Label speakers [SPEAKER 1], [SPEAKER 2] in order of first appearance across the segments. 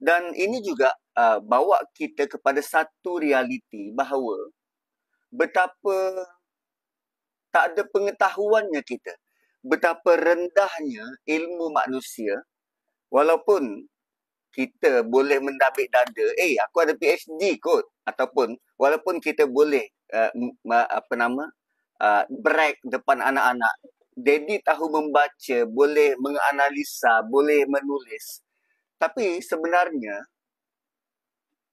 [SPEAKER 1] Dan ini juga bawa kita kepada satu realiti bahawa betapa tak ada pengetahuannya kita. Betapa rendahnya ilmu manusia, walaupun kita boleh mendabik dada, aku ada PhD kot, ataupun walaupun kita boleh brag depan anak-anak, Daddy tahu membaca, boleh menganalisa, boleh menulis. Tapi sebenarnya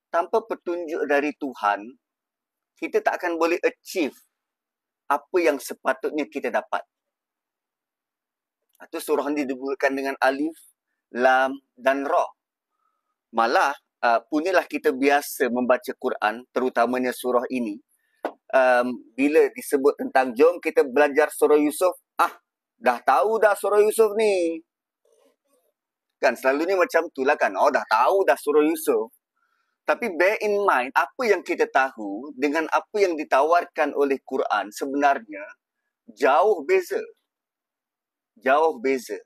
[SPEAKER 1] tanpa petunjuk dari Tuhan, kita tak akan boleh achieve apa yang sepatutnya kita dapat. Itu surah ini dimulakan dengan alif, lam dan ra. Malah punyalah kita biasa membaca Quran, terutamanya surah ini. Bila disebut tentang jom kita belajar surah Yusuf, dah tahu dah surah Yusuf ni. Kan selalunya macam itulah kan. Dah tahu dah surah Yusuf. Tapi bear in mind, apa yang kita tahu dengan apa yang ditawarkan oleh Quran sebenarnya jauh beza. Jauh beza.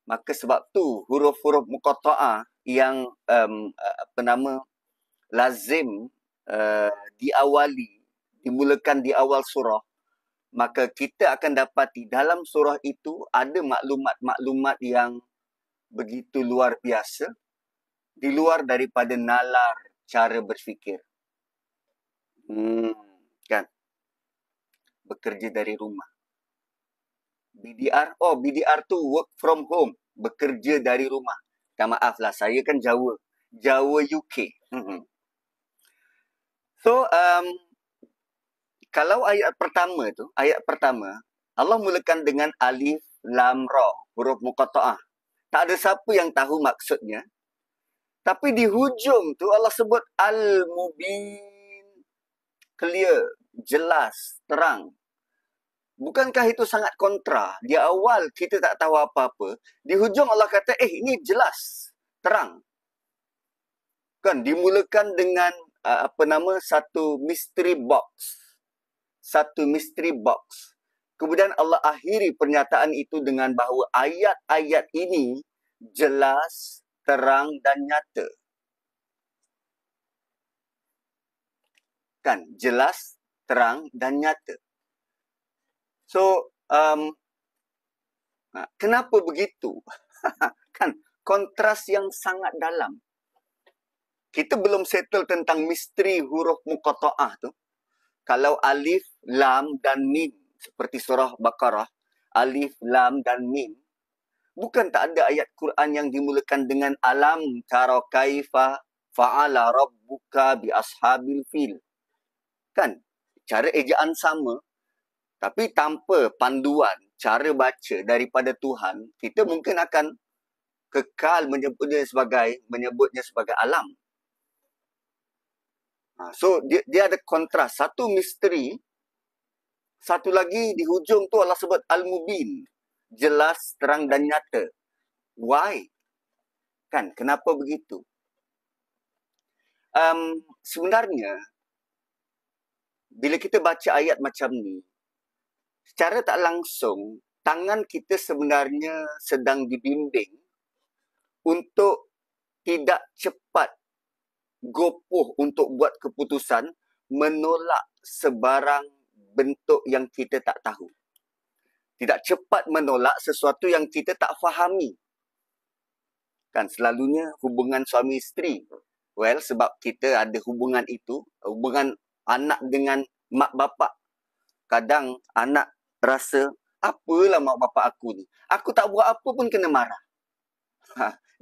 [SPEAKER 1] Maka sebab tu huruf-huruf muqatta'ah yang lazim dimulakan di awal surah, maka kita akan dapati dalam surah itu ada maklumat-maklumat yang begitu luar biasa, di luar daripada nalar cara berfikir. Kan? Bekerja dari rumah. BDR, BDR tu work from home, bekerja dari rumah. Maaflah, saya kan Jawa UK. So, kalau ayat pertama Allah mulakan dengan alif, lam, ra, huruf muqatta'ah. Tak ada siapa yang tahu maksudnya. Tapi di hujung tu Allah sebut al-mubin, clear, jelas, terang. Bukankah itu sangat kontra? Di awal kita tak tahu apa-apa. Di hujung Allah kata, ini jelas, terang. Kan dimulakan dengan satu mystery box. Satu mystery box. Kemudian Allah akhiri pernyataan itu dengan bahawa ayat-ayat ini jelas, terang dan nyata. Kan, jelas, terang dan nyata. So, kenapa begitu? Kan, kontras yang sangat dalam. Kita belum settle tentang misteri huruf muqatta'ah tu. Kalau alif, lam dan mim, seperti surah Baqarah, alif, lam dan mim, bukan tak ada ayat Quran yang dimulakan dengan alam tara kaifa fa'ala rabbuka bi ashabil fil. Kan, cara ejaan sama, tapi tanpa panduan cara baca daripada Tuhan, kita mungkin akan kekal menyebutnya sebagai alam. So, dia ada kontras. Satu misteri, satu lagi di hujung tu Allah sebut al-mubin. Jelas, terang dan nyata. Why? Kan, kenapa begitu? Sebenarnya, bila kita baca ayat macam ni, secara tak langsung, tangan kita sebenarnya sedang dibimbing untuk tidak cepat gopoh untuk buat keputusan menolak sebarang bentuk yang kita tak tahu. Tidak cepat menolak sesuatu yang kita tak fahami. Kan selalunya hubungan suami isteri. Well, sebab kita ada hubungan itu, hubungan anak dengan mak bapak. Kadang anak rasa, apalah mak bapak aku ni. Aku tak buat apa pun kena marah.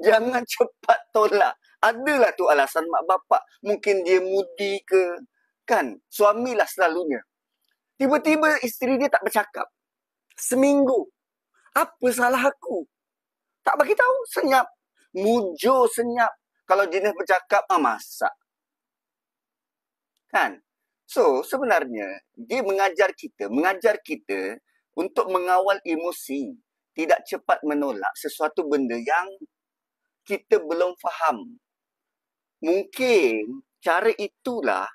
[SPEAKER 1] Jangan cepat tolak. Adalah tu alasan mak bapak. Mungkin dia mudi ke. Kan? Suamilah selalunya. Tiba-tiba isteri dia tak bercakap. Seminggu. Apa salah aku? Tak bagi tahu. Senyap. Mujur senyap. Kalau jenis bercakap, masak. Kan? So, sebenarnya, dia mengajar kita untuk mengawal emosi. Tidak cepat menolak sesuatu benda yang kita belum faham. Mungkin cara itulah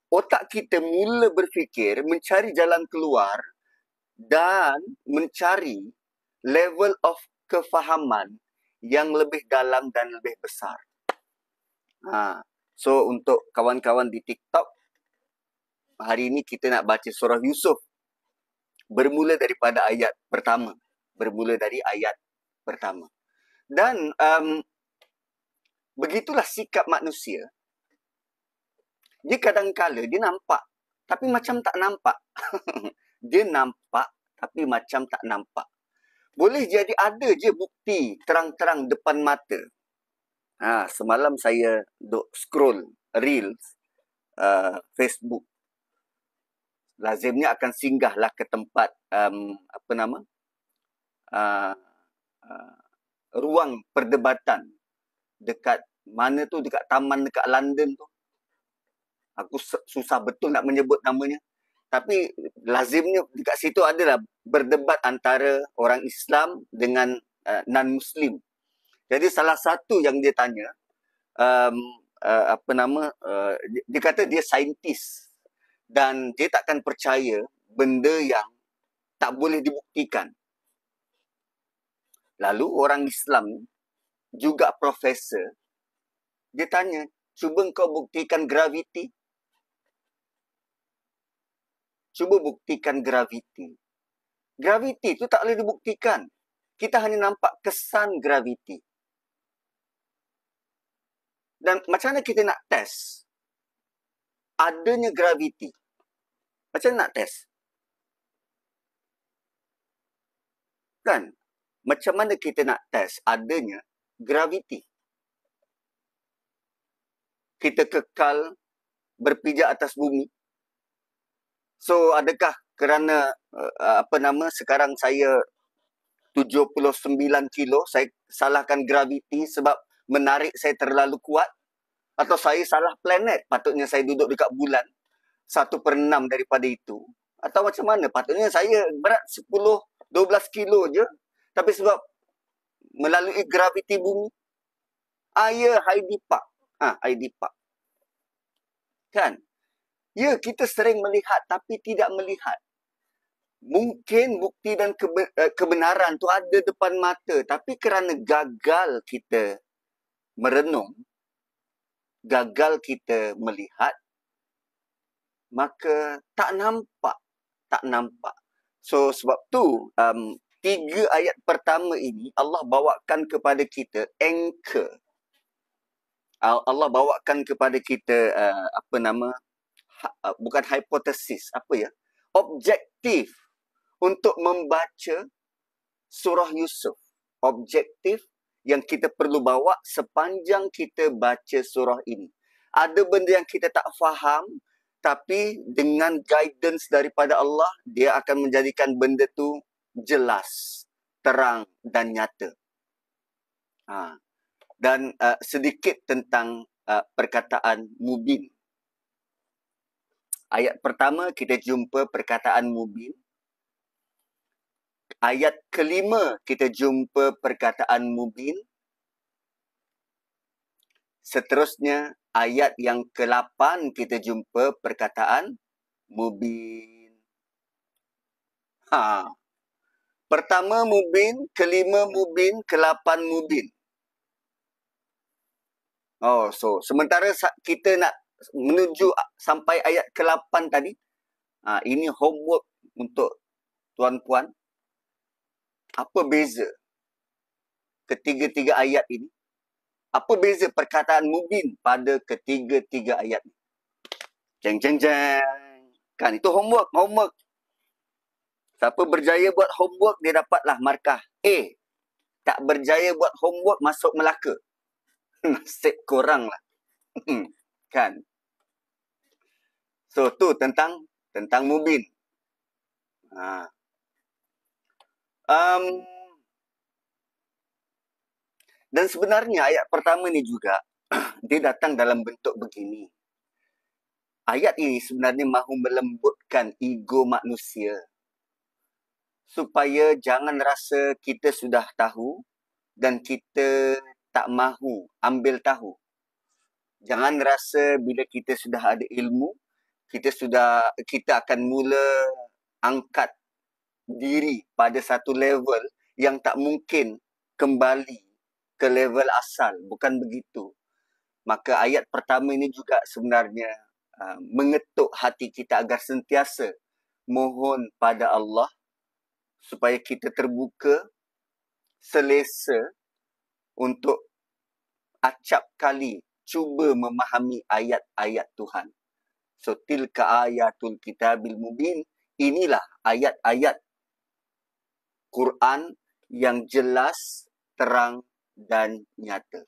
[SPEAKER 1] otak kita mula berfikir, mencari jalan keluar dan mencari level of kefahaman yang lebih dalam dan lebih besar. So, untuk kawan-kawan di TikTok, hari ini kita nak baca surah Yusuf. Bermula daripada ayat pertama. Dan begitulah sikap manusia. Dia kadang-kala dia nampak, tapi macam tak nampak. Dia nampak, tapi macam tak nampak. Boleh jadi ada je bukti terang-terang depan mata. Semalam saya duk scroll Reels Facebook. Lazimnya akan singgahlah ke tempat ruang perdebatan dekat mana tu, dekat taman dekat London tu. Aku susah betul nak menyebut namanya. Tapi lazimnya dekat situ adalah berdebat antara orang Islam dengan non-Muslim. Jadi salah satu yang dia tanya, dia kata dia saintis dan dia takkan percaya benda yang tak boleh dibuktikan. Lalu orang Islam juga profesor, dia tanya, cuba kau buktikan graviti. Cuba buktikan graviti. Graviti itu tak boleh dibuktikan. Kita hanya nampak kesan graviti. Dan macam mana kita nak test adanya graviti? Macam mana nak test? Kan? Macam mana kita nak test adanya graviti? Kita kekal berpijak atas bumi. So, adakah kerana sekarang saya 79 kilo, saya salahkan graviti sebab menarik saya terlalu kuat? Atau saya salah planet, patutnya saya duduk dekat bulan 1/6 daripada itu? Atau macam mana? Patutnya saya berat 10-12 kilo je, tapi sebab melalui graviti bumi. Ya, Heidi Park. Heidi Park. Kan? Ya, kita sering melihat tapi tidak melihat. Mungkin bukti dan kebenaran tu ada depan mata, tapi kerana gagal kita merenung, gagal kita melihat, maka tak nampak. So, sebab tu 3 ayat pertama ini Allah bawakan kepada kita anchor. Allah bawakan kepada kita bukan hipotesis, objektif untuk membaca surah Yusuf. Objektif yang kita perlu bawa sepanjang kita baca surah ini. Ada benda yang kita tak faham, tapi dengan guidance daripada Allah, dia akan menjadikan benda tu jelas, terang dan nyata. Dan sedikit tentang perkataan mubin. Ayat pertama kita jumpa perkataan mubin. Ayat kelima kita jumpa perkataan mubin. Seterusnya ayat yang ke-8 kita jumpa perkataan mubin. Pertama mubin, kelima mubin, ke-8 mubin. So sementara kita nak menuju sampai ayat ke-8 tadi, ini homework untuk tuan-puan. Apa beza ketiga-tiga ayat ini? Apa beza perkataan mubin pada ketiga-tiga ayat ini? Jeng. Kan itu homework. Siapa berjaya buat homework, dia dapatlah markah A. Tak berjaya buat homework, masuk Melaka. Nasib korang lah. Kan? So, tu tentang mubin. Dan sebenarnya ayat pertama ni juga, dia datang dalam bentuk begini. Ayat ini sebenarnya mahu melembutkan ego manusia. Supaya jangan rasa kita sudah tahu dan kita tak mahu ambil tahu. Jangan rasa bila kita sudah ada ilmu, kita akan mula angkat diri pada satu level yang tak mungkin kembali ke level asal. Bukan begitu. Maka ayat pertama ini juga sebenarnya mengetuk hati kita agar sentiasa mohon pada Allah supaya kita terbuka, selesa untuk acap kali cuba memahami ayat-ayat Tuhan. So, tilka ayatul kitabil mubin. Inilah ayat-ayat Quran yang jelas, terang dan nyata.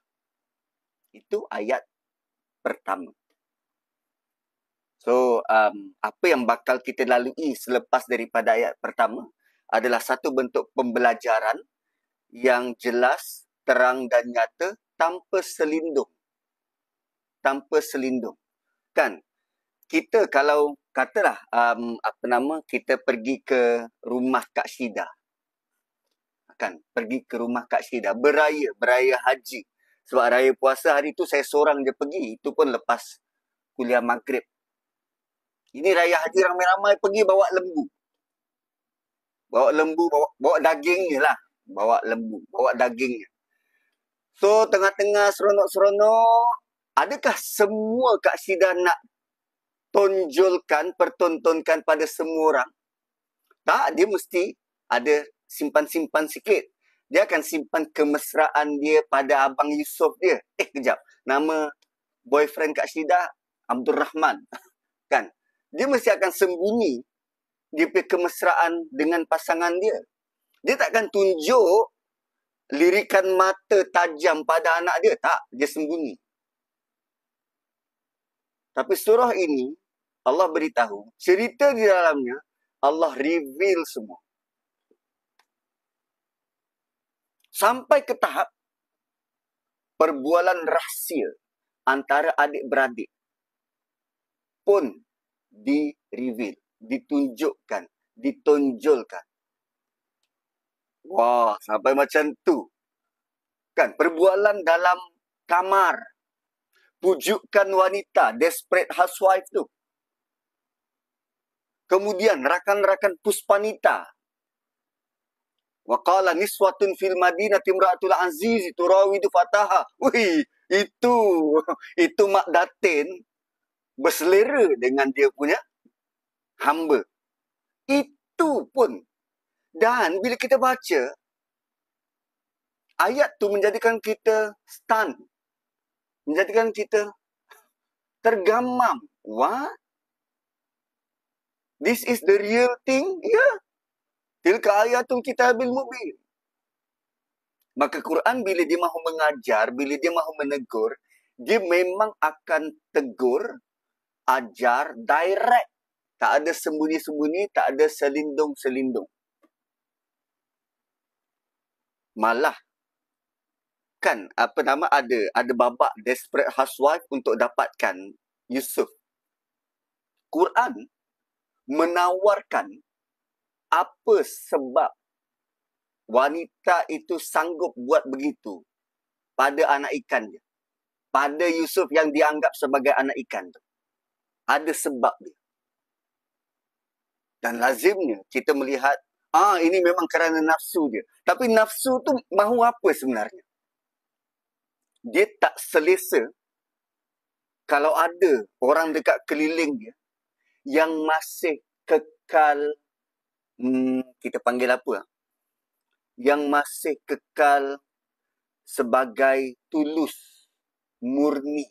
[SPEAKER 1] Itu ayat pertama. So, apa yang bakal kita lalui selepas daripada ayat pertama adalah satu bentuk pembelajaran yang jelas, terang dan nyata tanpa selindung. Tanpa selindung. Kan? Kita kalau katalah kita pergi ke rumah Kak Syida. Kan? Pergi ke rumah Kak Syida. Beraya haji. Sebab raya puasa hari tu saya seorang je pergi. Itu pun lepas kuliah maghrib. Ini raya haji ramai-ramai pergi bawa lembu. Bawa dagingnya lah. Bawa lembu, bawa dagingnya. So, tengah-tengah seronok-seronok, adakah semua Kak Syida nak pertontonkan pada semua orang? Tak, dia mesti ada simpan-simpan sikit. Dia akan simpan kemesraan dia pada Abang Yusof dia. Kejap. Nama boyfriend Kak Syida, Abdul Rahman. Kan? Dia mesti akan sembunyi dia punya kemesraan dengan pasangan dia. Dia takkan tunjuk lirikan mata tajam pada anak dia. Tak, dia sembunyi. Tapi surah ini, Allah beritahu, cerita di dalamnya, Allah reveal semua. Sampai ke tahap perbualan rahsia antara adik-beradik pun di-reveal, ditunjukkan, ditonjolkan. Wah, sampai macam tu. Kan, perbualan dalam kamar. Pujukan wanita, desperate housewife tu. Kemudian, rakan-rakan Puspanita. Wa qala niswatun fil madinati imra'atul aziz turawidu fataha. Wih, itu Mak Datin berselera dengan dia punya hamba. Itu pun. Dan bila kita baca, ayat tu menjadikan kita stun. Menjadikan kita tergamam. What? This is the real thing? Ya. Yeah. Tilka ayatul kitabil mubin. Maka Quran bila dia mahu mengajar, bila dia mahu menegur, dia memang akan tegur, ajar, direct. Tak ada sembunyi-sembunyi, tak ada selindung-selindung. Malah, kan, ada babak desperate housewife untuk dapatkan Yusuf. Quran menawarkan apa sebab wanita itu sanggup buat begitu pada anak ikan dia. Pada Yusuf yang dianggap sebagai anak ikan tu. Ada sebab dia. Dan lazimnya kita melihat, ini memang kerana nafsu dia. Tapi nafsu tu mahu apa sebenarnya? Dia tak selesa kalau ada orang dekat keliling dia yang masih kekal, kita panggil apa? Yang masih kekal sebagai tulus, murni.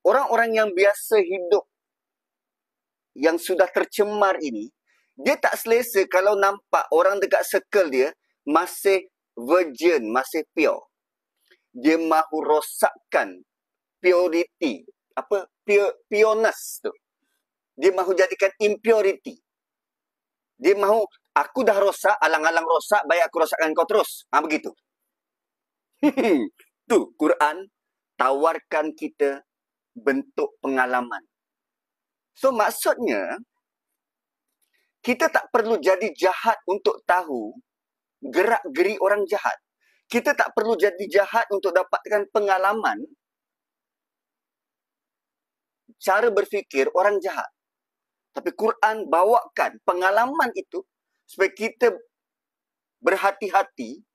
[SPEAKER 1] Orang-orang yang biasa hidup, yang sudah tercemar ini, dia tak selesa kalau nampak orang dekat circle dia masih virgin, masih pure. Dia mahu rosakkan purity. Pureness tu. Dia mahu jadikan impurity. Dia mahu, aku dah rosak, alang-alang rosak, baik aku rosakkan kau terus. Begitu. Tu, Quran tawarkan kita bentuk pengalaman. So, maksudnya, kita tak perlu jadi jahat untuk tahu gerak-geri orang jahat. Kita tak perlu jadi jahat untuk dapatkan pengalaman cara berfikir orang jahat. Tapi Quran bawakan pengalaman itu supaya kita berhati-hati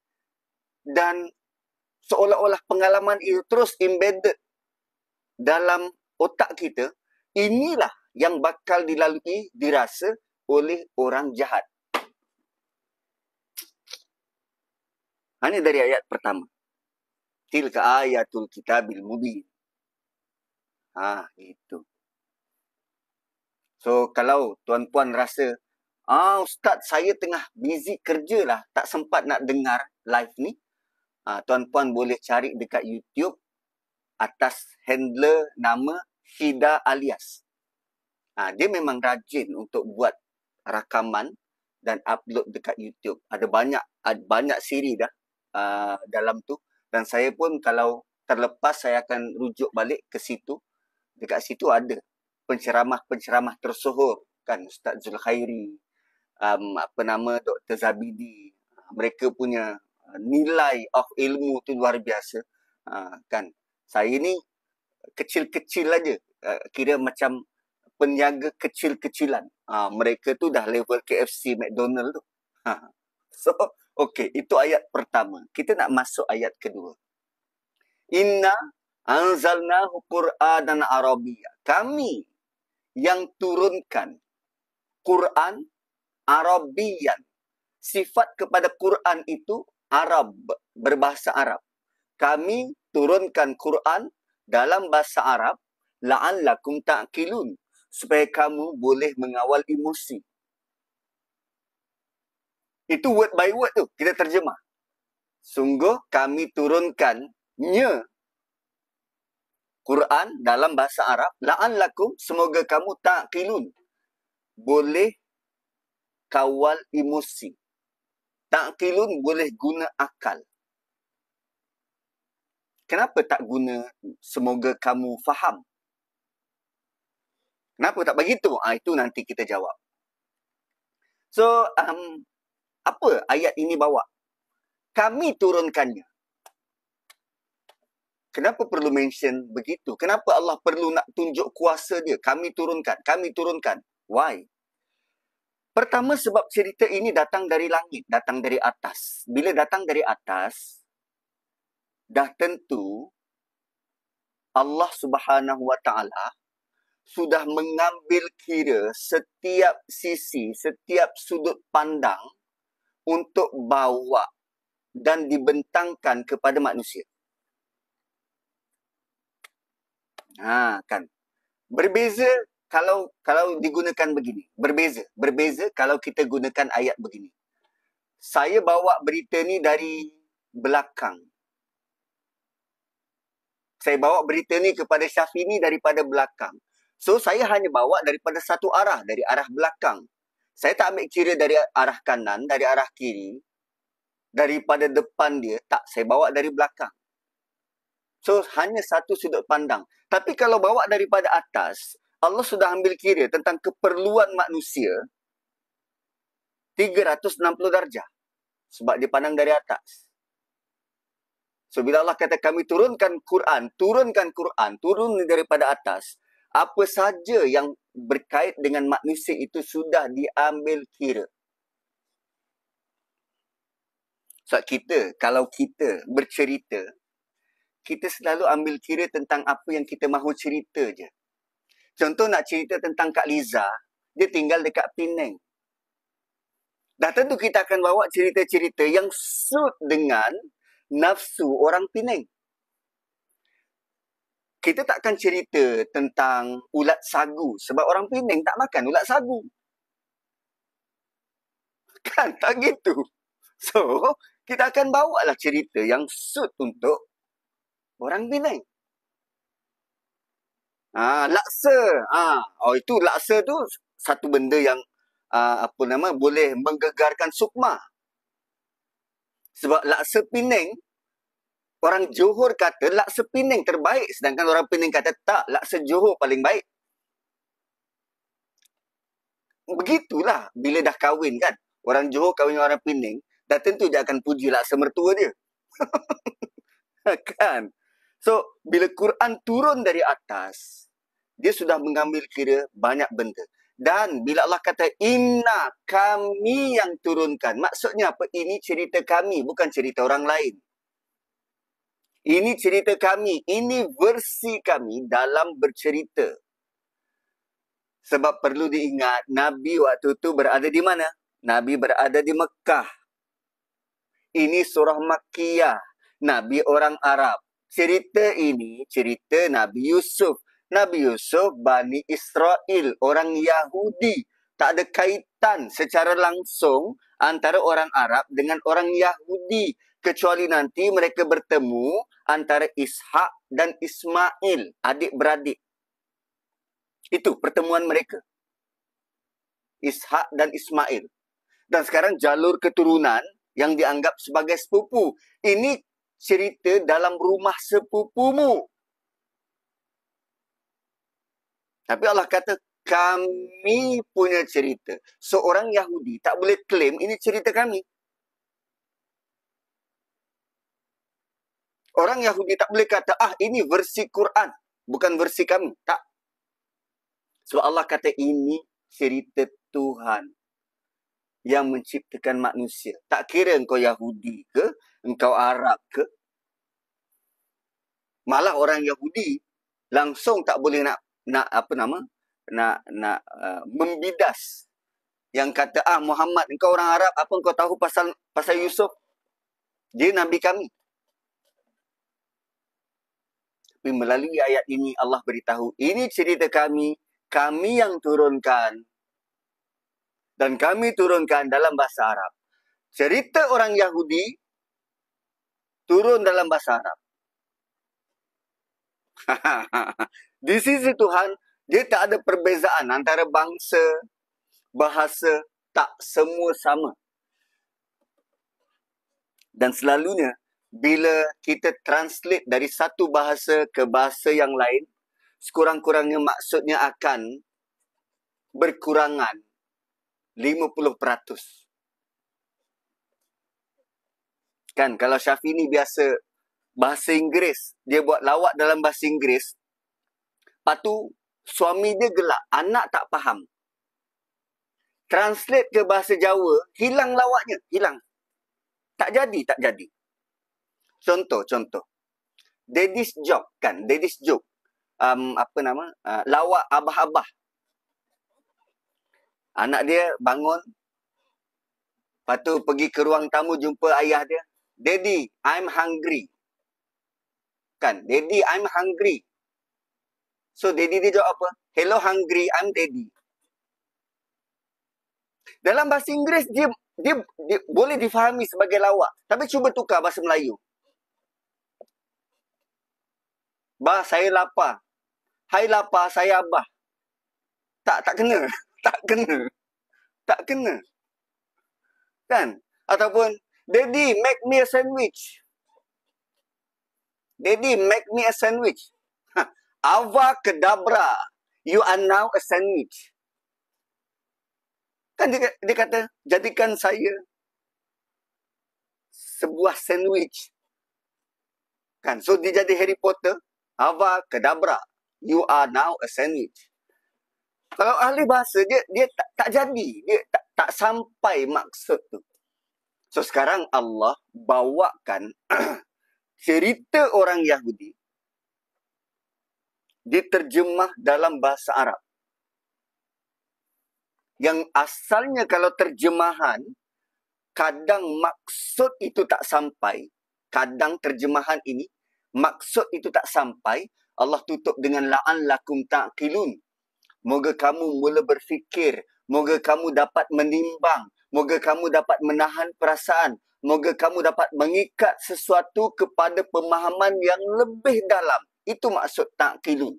[SPEAKER 1] dan seolah-olah pengalaman itu terus embedded dalam otak kita. Inilah yang bakal dilalui, dirasa oleh orang jahat. Ini dari ayat pertama. Tilka ayatul kitabil mubin. Itu. So, kalau tuan-puan rasa, Ustaz, saya tengah busy kerja lah, tak sempat nak dengar live ni, tuan-puan boleh cari dekat YouTube atas handler nama Hida Alias. Dia memang rajin untuk buat rakaman dan upload dekat YouTube. Ada banyak siri dah dalam tu. Dan saya pun kalau terlepas, saya akan rujuk balik ke situ. Dekat situ ada penceramah-penceramah tersohor, kan, Ustaz Zulkhairi, Dr. Zabidi. Mereka punya nilai of ilmu tu luar biasa. Kan, saya ni kecil-kecil aja, kira macam peniaga kecil-kecilan. Mereka tu dah level KFC, McDonald tu. So, okey, itu ayat pertama. Kita nak masuk ayat kedua. Inna anzalnahu Qur'anan Arabiyyah. Kami yang turunkan Quran Arabiyan. Sifat kepada Quran itu Arab, berbahasa Arab. Kami turunkan Quran dalam bahasa Arab, la'allakum ta'qilun, supaya kamu boleh mengawal emosi. Itu word by word tu, kita terjemah. Sungguh kami turunkannya Quran dalam bahasa Arab, la'allakum, semoga kamu ta'qilun, boleh kawal emosi. Ta'qilun, boleh guna akal. Kenapa tak guna semoga kamu faham? Kenapa tak begitu? Itu nanti kita jawab. So, apa ayat ini bawa? Kami turunkannya. Kenapa perlu mention begitu? Kenapa Allah perlu nak tunjuk kuasa dia? Kami turunkan. Kami turunkan. Why? Pertama, sebab cerita ini datang dari langit, datang dari atas. Bila datang dari atas, dah tentu Allah Subhanahu Wa Taala sudah mengambil kira setiap sisi, setiap sudut pandang untuk bawa dan dibentangkan kepada manusia. Kan. Berbeza kalau digunakan begini. Berbeza kalau kita gunakan ayat begini. Saya bawa berita ni dari belakang. Saya bawa berita ni kepada Syafini daripada belakang. So, saya hanya bawa daripada satu arah, dari arah belakang. Saya tak ambil kira dari arah kanan, dari arah kiri, daripada depan dia. Tak, saya bawa dari belakang. So, hanya satu sudut pandang. Tapi kalau bawa daripada atas, Allah sudah ambil kira tentang keperluan manusia 360 darjah. Sebab dia pandang dari atas. So, bila Allah kata kami turunkan Quran turun daripada atas, apa saja yang berkait dengan manusia itu sudah diambil kira. So, kalau kita bercerita, kita selalu ambil kira tentang apa yang kita mahu cerita je. Contoh nak cerita tentang Kak Liza, dia tinggal dekat Penang. Dah tentu kita akan bawa cerita-cerita yang suit dengan nafsu orang Penang. Kita takkan cerita tentang ulat sagu sebab orang Penang tak makan ulat sagu. Kan, tak gitu. So, kita akan bawalah cerita yang suit untuk orang Penang. Laksa. Itu laksa tu satu benda yang boleh menggegarkan sukma. Sebab laksa Penang, orang Johor kata laksa Penang terbaik, sedangkan orang Penang kata tak, laksa Johor paling baik. Begitulah bila dah kahwin kan. Orang Johor kahwin dengan orang Penang, dah tentu dia akan puji laksa mertua dia. Kan? So, bila Quran turun dari atas, dia sudah mengambil kira banyak benda. Dan bila Allah kata, inna, kami yang turunkan. Maksudnya apa? Ini cerita kami, bukan cerita orang lain. Ini cerita kami. Ini versi kami dalam bercerita. Sebab perlu diingat, Nabi waktu itu berada di mana? Nabi berada di Mekah. Ini surah Makkiyah. Nabi orang Arab. Cerita ini, cerita Nabi Yusuf. Nabi Yusuf, Bani Israel, orang Yahudi. Tak ada kaitan secara langsung antara orang Arab dengan orang Yahudi. Kecuali nanti mereka bertemu antara Ishak dan Ismail, adik-beradik. Itu pertemuan mereka. Ishak dan Ismail. Dan sekarang jalur keturunan yang dianggap sebagai sepupu. Ini cerita dalam rumah sepupumu. Tapi Allah kata, kami punya cerita. Seorang Yahudi tak boleh klaim ini cerita kami. Orang Yahudi tak boleh kata, ini versi Quran. Bukan versi kami. Tak. Sebab Allah kata, ini cerita Tuhan yang menciptakan manusia. Tak kira engkau Yahudi ke, engkau Arab ke. Malah orang Yahudi langsung tak boleh nak membidas. Yang kata, Muhammad, engkau orang Arab, apa engkau tahu pasal Yusuf? Dia Nabi kami. Tapi melalui ayat ini Allah beritahu, ini cerita kami, kami yang turunkan. Dan kami turunkan dalam bahasa Arab. Cerita orang Yahudi turun dalam bahasa Arab. Di sisi Tuhan, dia tak ada perbezaan antara bangsa, bahasa, tak semua sama. Dan selalunya, bila kita translate dari satu bahasa ke bahasa yang lain, sekurang-kurangnya maksudnya akan berkurangan 50%. Kan, kalau Syafi'i ni biasa bahasa Inggeris, dia buat lawak dalam bahasa Inggeris, lepas tu suami dia gelak, anak tak faham. Translate ke bahasa Jawa, hilang lawaknya, hilang. Tak jadi. Contoh. Daddy's joke kan, daddy's joke. Lawak abah-abah. Anak dia bangun, lepas tu pergi ke ruang tamu jumpa ayah dia. Daddy, I'm hungry. Kan, Daddy, I'm hungry. So, Daddy dia jawab apa? Hello, hungry, I'm Daddy. Dalam bahasa Inggeris, dia boleh difahami sebagai lawak. Tapi cuba tukar bahasa Melayu. Bah, saya lapar. Hai lapar, saya abah. Tak kena. Tak kena. Kan? Ataupun, Daddy, make me a sandwich. Daddy, make me a sandwich. Ava kedabra. You are now a sandwich. Kan dia kata, jadikan saya sebuah sandwich. Kan? So, dia jadi Harry Potter. Ava kedabra. You are now a sandwich. Kalau ahli bahasa, dia tak jadi. Dia tak sampai maksud tu. So, sekarang Allah bawakan cerita orang Yahudi diterjemah dalam bahasa Arab. Yang asalnya kalau terjemahan, kadang maksud itu tak sampai. Kadang terjemahan ini, maksud itu tak sampai. Allah tutup dengan la'allakum ta'qilun. Moga kamu mula berfikir. Moga kamu dapat menimbang. Moga kamu dapat menahan perasaan. Moga kamu dapat mengikat sesuatu kepada pemahaman yang lebih dalam. Itu maksud ta'qilun.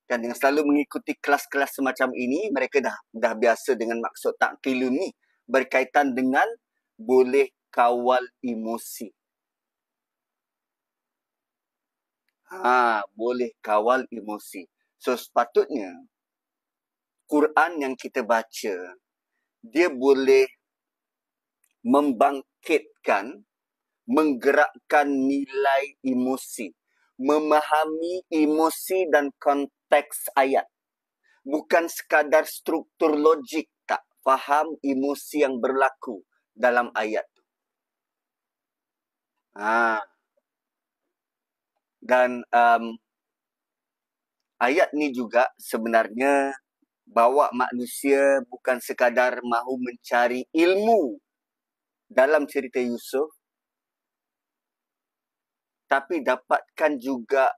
[SPEAKER 1] Dan yang selalu mengikuti kelas-kelas semacam ini, mereka dah biasa dengan maksud ta'qilun ni. Berkaitan dengan boleh kawal emosi. Boleh kawal emosi. So, sepatutnya Quran yang kita baca, dia boleh membangkitkan, menggerakkan nilai emosi, memahami emosi dan konteks ayat, bukan sekadar struktur logik, tak faham emosi yang berlaku dalam ayat tu. Dan ayat ni juga sebenarnya bawa manusia bukan sekadar mahu mencari ilmu dalam cerita Yusuf, tapi dapatkan juga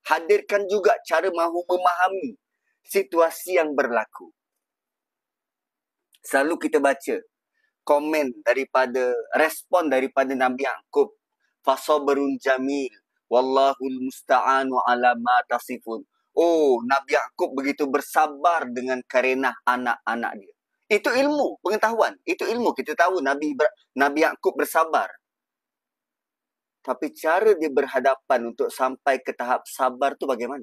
[SPEAKER 1] hadirkan juga cara mahu memahami situasi yang berlaku. Selalu kita baca respon daripada Nabi Yaqub, fasabrun jamil wallahul musta'anu ala ma tasifun. Oh, Nabi Yaqub begitu bersabar dengan karenah anak-anak dia. Itu ilmu, pengetahuan. Itu ilmu. Kita tahu Nabi Yaqub bersabar. Tapi cara dia berhadapan untuk sampai ke tahap sabar tu bagaimana?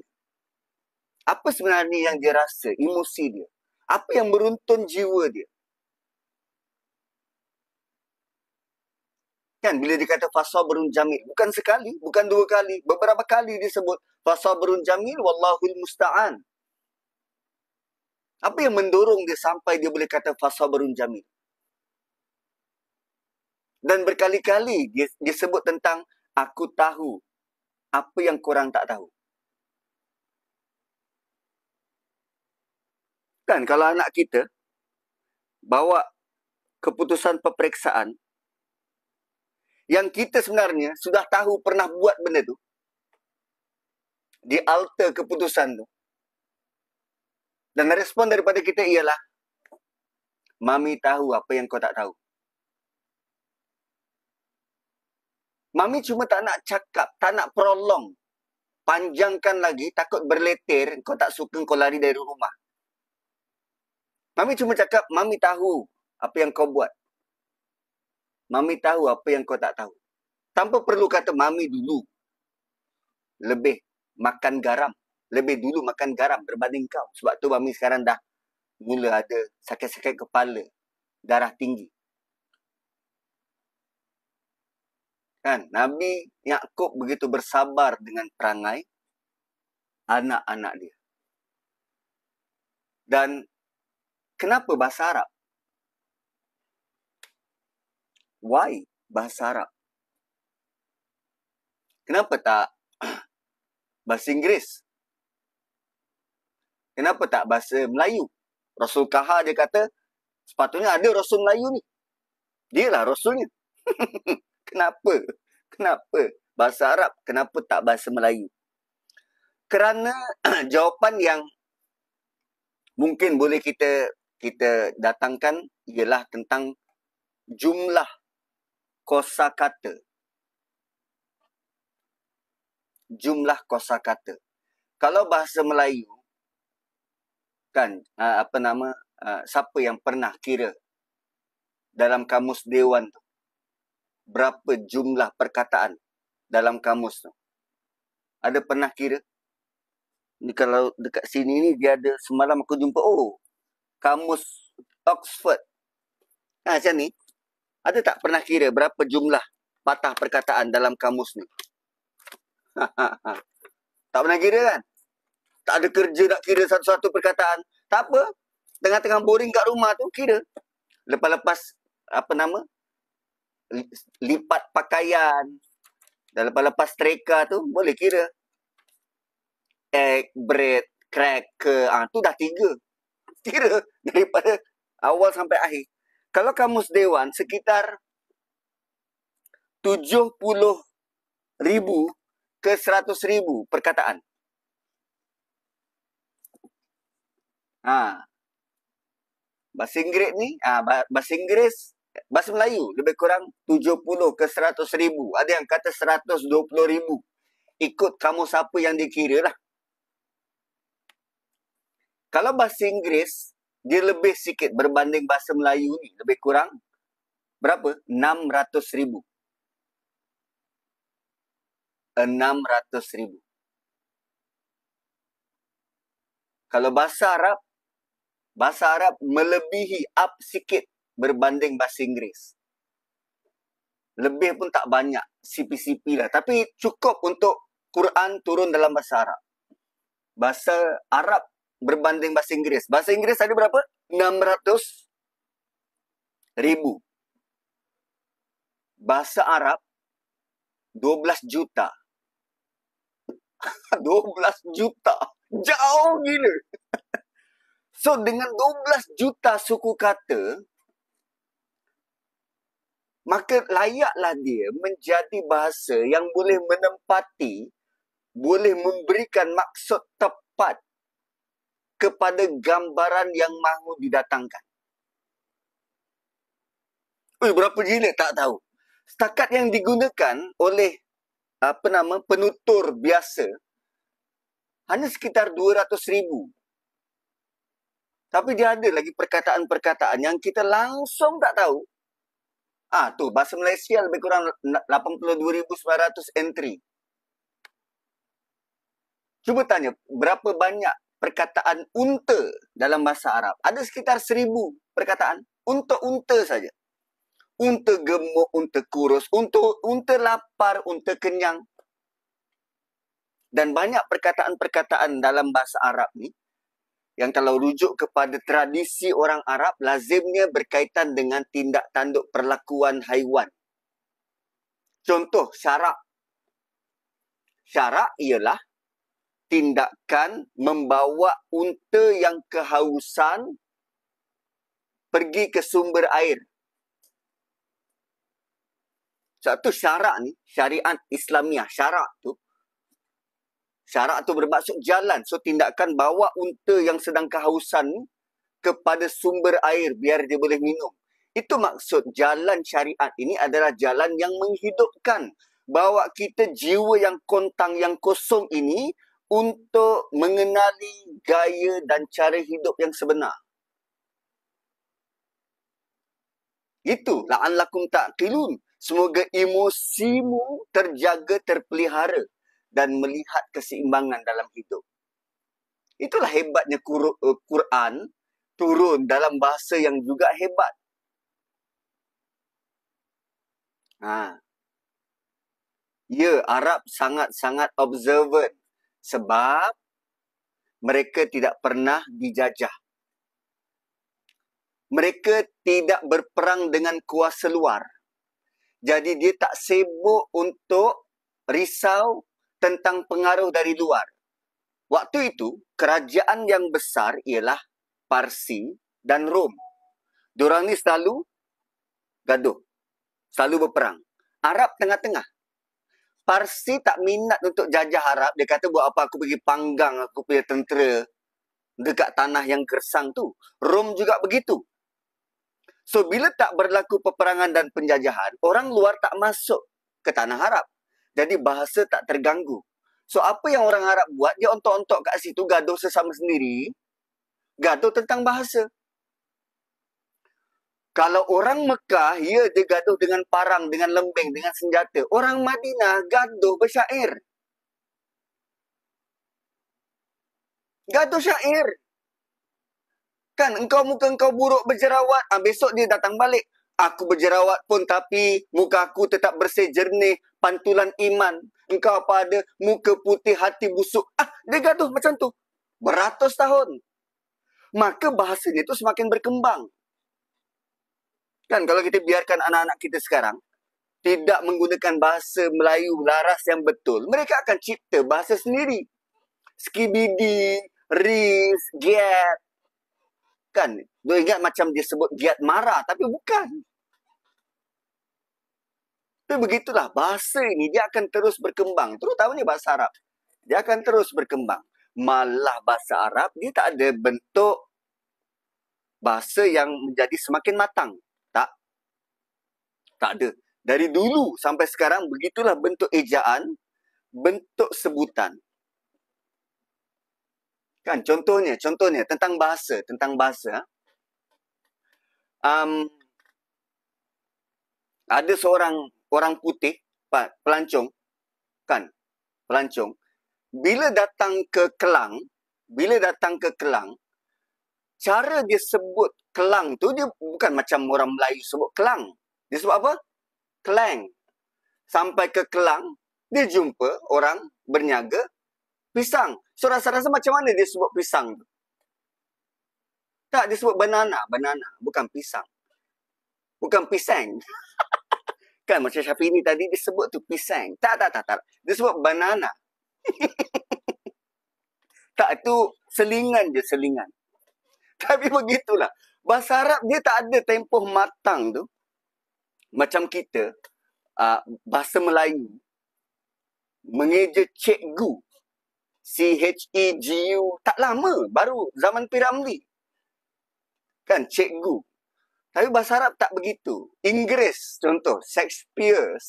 [SPEAKER 1] Apa sebenarnya yang dia rasa, emosi dia? Apa yang beruntun jiwa dia? Kan bila dia kata fasabrun jamil, bukan sekali, bukan dua kali, beberapa kali disebut fasabrun jamil wallahul musta'an. Apa yang mendorong dia sampai dia boleh kata fasabrun jamil? Dan berkali-kali dia sebut tentang aku tahu apa yang korang tak tahu. Kan kalau anak kita bawa keputusan peperiksaan yang kita sebenarnya sudah tahu pernah buat benda tu, di alter keputusan tu, dan respon daripada kita ialah, Mami tahu apa yang kau tak tahu. Mami cuma tak nak cakap, tak nak prolong, panjangkan lagi, takut berleter, kau tak suka kau lari dari rumah. Mami cuma cakap, Mami tahu apa yang kau buat. Mami tahu apa yang kau tak tahu. Tanpa perlu kata Mami dulu lebih makan garam. Lebih dulu makan garam berbanding kau. Sebab tu Mami sekarang dah mula ada sakit-sakit kepala, darah tinggi. Kan? Nabi Yaqub begitu bersabar dengan perangai anak-anak dia. Dan kenapa bahasa Arab? Why bahasa Arab? Kenapa tak bahasa Inggeris? Kenapa tak bahasa Melayu? Rasul Kahar dia kata, sepatutnya ada Rasul Melayu ni. Dialah Rasulnya. Kenapa? Kenapa bahasa Arab? Kenapa tak bahasa Melayu? Kerana jawapan yang mungkin boleh kita datangkan ialah tentang jumlah kosakata. Jumlah kosakata. Kalau bahasa Melayu, kan, siapa yang pernah kira dalam kamus Dewan tu? Berapa jumlah perkataan dalam kamus tu? Ada pernah kira? Ni kalau dekat sini ni dia ada, semalam aku jumpa, kamus Oxford. Macam ni. Ada tak pernah kira berapa jumlah patah perkataan dalam kamus ni? Tak pernah kira kan? Tak ada kerja nak kira satu-satu perkataan. Tak apa. Tengah-tengah boring kat rumah tu, kira. Lepas-lepas, lipat pakaian. Dan lepas-lepas treka tu, boleh kira. Egg, bread, cracker. Tu dah 3. Kira daripada awal sampai akhir. Kalau kamus Dewan, sekitar 70,000 ke 100,000 perkataan. Bahasa Inggeris ni, bahasa Inggeris, bahasa Melayu lebih kurang 70 ke 100,000. Ada yang kata 120,000. Ikut kamus apa yang dikira lah. Kalau bahasa Inggeris, dia lebih sikit berbanding bahasa Melayu ni. Lebih kurang, berapa? 600,000. 600,000. Kalau bahasa Arab melebihi up sikit berbanding bahasa Inggeris. Lebih pun tak banyak, CP-CP lah. Tapi cukup untuk Quran turun dalam bahasa Arab. Bahasa Arab berbanding bahasa Inggeris. Bahasa Inggeris ada berapa? 600,000. Bahasa Arab 12 juta. 12 juta. Jauh gila. So, dengan 12 juta suku kata, maka layaklah dia menjadi bahasa yang boleh menempati, boleh memberikan maksud tepat kepada gambaran yang mahu didatangkan. Berapa jilid tak tahu. Setakat yang digunakan oleh penutur biasa hanya sekitar 200,000. Tapi dia ada lagi perkataan-perkataan yang kita langsung tak tahu. Tu bahasa Malaysia lebih kurang 82,900 entry. Cuba tanya, berapa banyak perkataan unta dalam bahasa Arab? Ada sekitar 1,000 perkataan. Unta saja. Unta gemuk, unta kurus, unta lapar, unta kenyang. Dan banyak perkataan-perkataan dalam bahasa Arab ni yang kalau rujuk kepada tradisi orang Arab, lazimnya berkaitan dengan tindak tanduk perlakuan haiwan. Contoh, syarak. Syarak ialah tindakan membawa unta yang kehausan pergi ke sumber air. Sebab tu syarak ni, syariat Islamiah, syarak tu bermaksud jalan. So, tindakan bawa unta yang sedang kehausan kepada sumber air biar dia boleh minum. Itu maksud jalan syariat ini adalah jalan yang menghidupkan. Bawa kita jiwa yang kontang, yang kosong ini untuk mengenali gaya dan cara hidup yang sebenar. Itu la'allakum ta'qilun. Semoga emosimu terjaga, terpelihara dan melihat keseimbangan dalam hidup. Itulah hebatnya Quran turun dalam bahasa yang juga hebat. Ya, Arab sangat-sangat observant sebab mereka tidak pernah dijajah. Mereka tidak berperang dengan kuasa luar. Jadi dia tak sibuk untuk risau tentang pengaruh dari luar. Waktu itu, kerajaan yang besar ialah Parsi dan Rom. Diorang ni selalu gaduh. Selalu berperang. Arab tengah-tengah. Parsi tak minat untuk jajah Arab. Dia kata, buat apa aku pergi panggang aku punya tentera dekat tanah yang gersang tu. Rom juga begitu. So, bila tak berlaku peperangan dan penjajahan, orang luar tak masuk ke tanah Arab. Jadi, bahasa tak terganggu. So, apa yang orang Arab buat, dia ontok-ontok kat situ, gaduh sesama sendiri, gaduh tentang bahasa. Kalau orang Mekah, dia gaduh dengan parang, dengan lembing, dengan senjata. Orang Madinah gaduh bersyair. Gaduh syair. Kan, muka engkau buruk berjerawat. Besok dia datang balik. Aku berjerawat pun tapi muka aku tetap bersih jernih. Pantulan iman. Engkau apa ada? Muka putih, hati busuk. Dia gaduh macam tu. Beratus tahun. Maka bahasanya tu semakin berkembang. Kan, kalau kita biarkan anak-anak kita sekarang tidak menggunakan bahasa Melayu laras yang betul, mereka akan cipta bahasa sendiri. Skibidi, Riz, Giat. Kan, dia ingat macam dia sebut giat marah, tapi bukan. Tapi begitulah, bahasa ini dia akan terus berkembang. Terutamanya bahasa Arab. Dia akan terus berkembang. Malah bahasa Arab, dia tak ada bentuk bahasa yang menjadi semakin matang. Tak ada. Dari dulu sampai sekarang, begitulah bentuk ejaan, bentuk sebutan. Kan, contohnya tentang bahasa. Ada seorang orang putih, pelancong. Bila datang ke Kelang, cara dia sebut Kelang tu, dia bukan macam orang Melayu sebut Kelang. Dia sebut apa? Klang. Sampai ke Kelang, dia jumpa orang berniaga pisang. So, rasa-rasa macam mana dia sebut pisang tu? Tak, dia sebut banana. Banana, bukan pisang. Bukan pisang. Kan macam Syafiq ni tadi dia sebut tu pisang. Tak. Dia sebut banana. Tak, tu selingan je, selingan. Tapi begitulah. Bahasa Arab dia tak ada tempoh matang tu. Macam kita, bahasa Melayu, mengeja cikgu. CHEGU. Tak lama, baru zaman P. Ramlee. Kan, cikgu. Tapi bahasa Arab tak begitu. Inggris, contoh, Shakespeare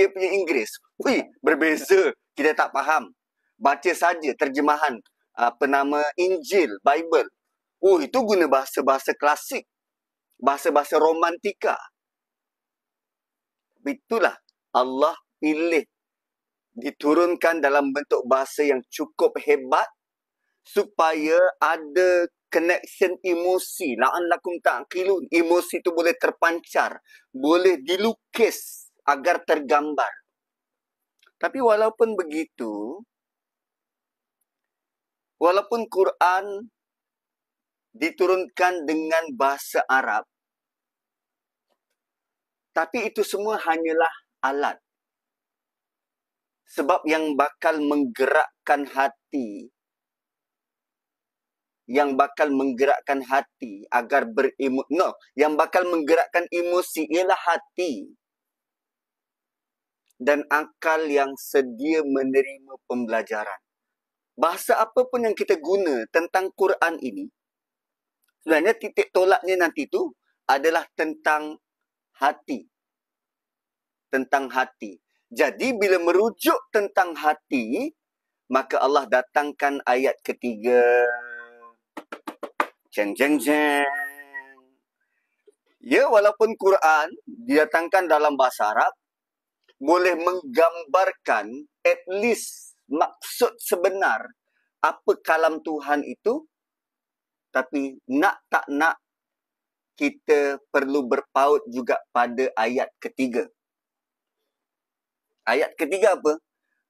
[SPEAKER 1] punya Inggris. Wih, berbeza. Kita tak faham. Baca saja terjemahan Injil, Bible. Oh, itu guna bahasa-bahasa klasik. Bahasa-bahasa romantika. Itulah Allah pilih diturunkan dalam bentuk bahasa yang cukup hebat supaya ada connection emosi. La'allakum ta'qilun. Emosi itu boleh terpancar, boleh dilukis agar tergambar. Tapi walaupun begitu, walaupun Quran diturunkan dengan bahasa Arab, tapi itu semua hanyalah alat. Sebab yang bakal menggerakkan hati, agar yang bakal menggerakkan emosi ialah hati dan akal yang sedia menerima pembelajaran. Bahasa apa pun yang kita guna tentang Quran ini, sebenarnya titik tolaknya nanti tu adalah tentang hati. Tentang hati. Jadi bila merujuk tentang hati, maka Allah datangkan ayat ketiga. Jeng. Ya, walaupun Quran didatangkan dalam bahasa Arab, boleh menggambarkan at least maksud sebenar apa kalam Tuhan itu, tapi nak tak nak kita perlu berpaut juga pada ayat ketiga. Ayat ketiga apa?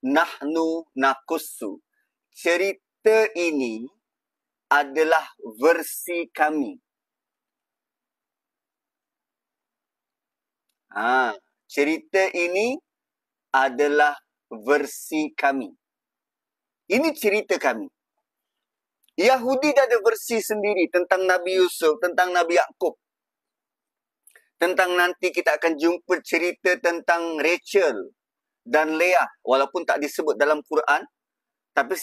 [SPEAKER 1] Nahnu nakussu. Cerita ini adalah versi kami. Cerita ini adalah versi kami. Ini cerita kami. Yahudi dah ada versi sendiri tentang Nabi Yusuf, tentang Nabi Yaqub. Tentang nanti kita akan jumpa cerita tentang Rachel dan Leah, walaupun tak disebut dalam Quran, tapi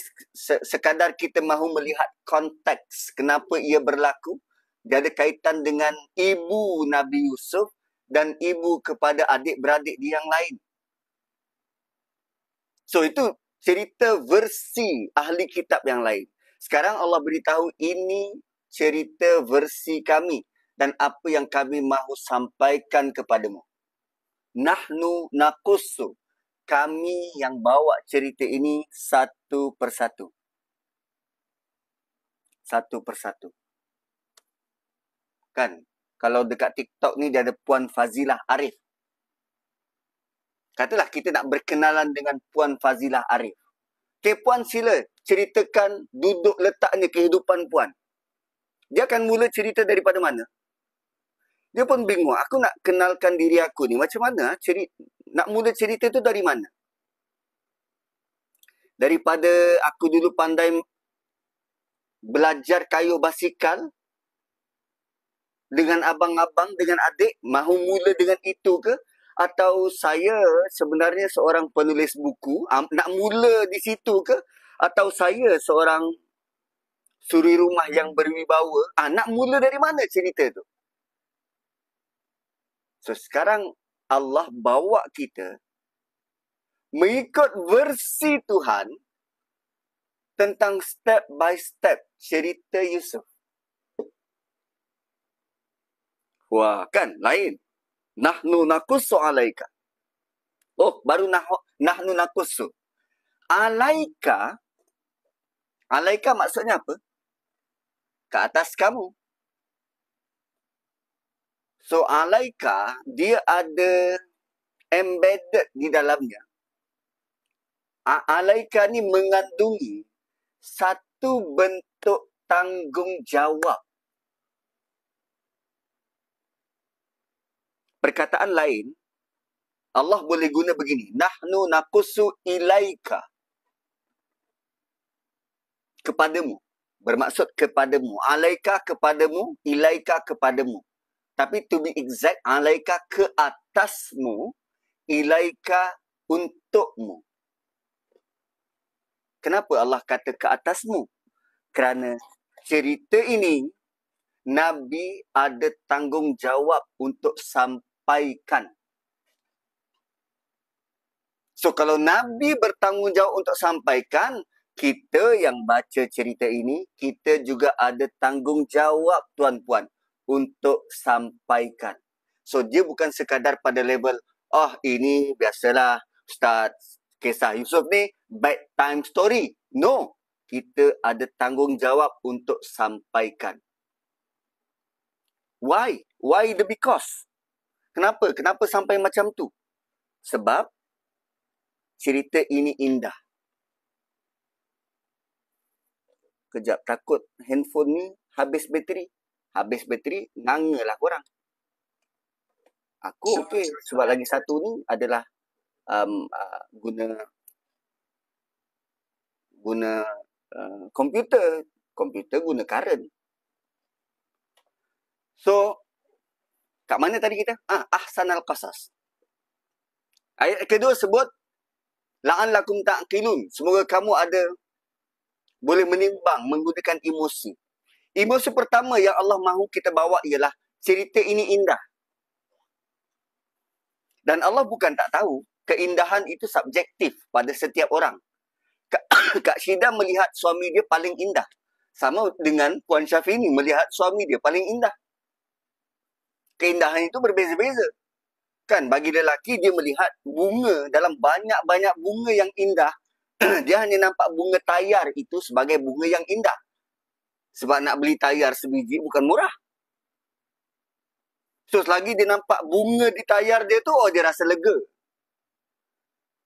[SPEAKER 1] sekadar kita mahu melihat konteks kenapa ia berlaku. Dia ada kaitan dengan ibu Nabi Yusuf dan ibu kepada adik-beradik dia yang lain. So itu cerita versi ahli kitab yang lain. Sekarang Allah beritahu ini cerita versi kami dan apa yang kami mahu sampaikan kepadamu. Nahnu nakussu. Kami yang bawa cerita ini satu persatu. Satu persatu. Kan? Kalau dekat TikTok ni dia ada Puan Fazilah Arif. Katalah kita nak berkenalan dengan Puan Fazilah Arif. Okay, Puan sila ceritakan duduk letaknya kehidupan Puan. Dia akan mula cerita daripada mana? Dia pun bingung. Aku nak kenalkan diri aku ni. Macam mana? Nak mula cerita tu dari mana? Daripada aku dulu pandai belajar kayuh basikal dengan abang-abang, dengan adik, mahu mula dengan itu ke? Atau saya sebenarnya seorang penulis buku, nak mula di situ ke? Atau saya seorang suri rumah yang berwibawa, nak mula dari mana cerita tu? So sekarang Allah bawa kita mengikut versi Tuhan tentang step by step cerita Yusuf. Wah, kan? Lain. Nahnu nakussu alaika. Oh, baru nahnu nakussu. Alaika maksudnya apa? Ke atas kamu. So, alaika, dia ada embedded di dalamnya. Alaika ni mengandungi satu bentuk tanggungjawab. Perkataan lain, Allah boleh guna begini. Nahnu naqussu ilaika. Kepadamu. Bermaksud kepadamu. Alaika kepadamu, ilaika kepadamu. Tapi to be exact, alaika ke atasmu, ilaika untukmu. Kenapa Allah kata ke atasmu? Kerana cerita ini, Nabi ada tanggungjawab untuk sampaikan. So, kalau Nabi bertanggungjawab untuk sampaikan, kita yang baca cerita ini, kita juga ada tanggungjawab, tuan-puan, untuk sampaikan. So, dia bukan sekadar pada level, ini biasalah Ustaz, kisah Yusuf ni bedtime story. No, kita ada tanggungjawab untuk sampaikan. Why? Why the because? Kenapa? Kenapa sampai macam tu? Sebab cerita ini indah. Kejap, takut handphone ni habis bateri. Habis bateri, ngangalah korang. Aku okey. Sebab lagi satu ni adalah guna komputer. Komputer guna current. So, kat mana tadi kita? Ahsanal qasas. Ayat kedua sebut, la'allakum ta'qilun. Semoga kamu boleh menimbang menggunakan emosi. Emosi pertama yang Allah mahu kita bawa ialah cerita ini indah. Dan Allah bukan tak tahu, keindahan itu subjektif pada setiap orang. Kak Syida melihat suami dia paling indah. Sama dengan Puan Syafini melihat suami dia paling indah. Keindahan itu berbeza-beza. Kan, bagi lelaki dia melihat bunga dalam banyak-banyak bunga yang indah. Dia hanya nampak bunga tayar itu sebagai bunga yang indah. Sebab nak beli tayar sebiji bukan murah. So, selagi dia nampak bunga di tayar dia tu, dia rasa lega.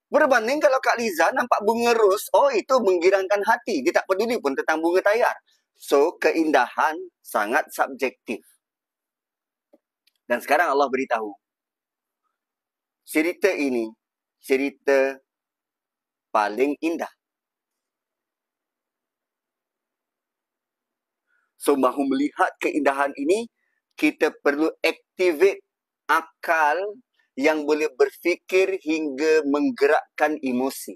[SPEAKER 1] Berbanding kalau Kak Liza nampak bunga ros, itu menggirangkan hati. Dia tak peduli pun tentang bunga tayar. So, keindahan sangat subjektif. Dan sekarang Allah beritahu, cerita ini, cerita paling indah. So, mahu melihat keindahan ini, kita perlu activate akal yang boleh berfikir hingga menggerakkan emosi.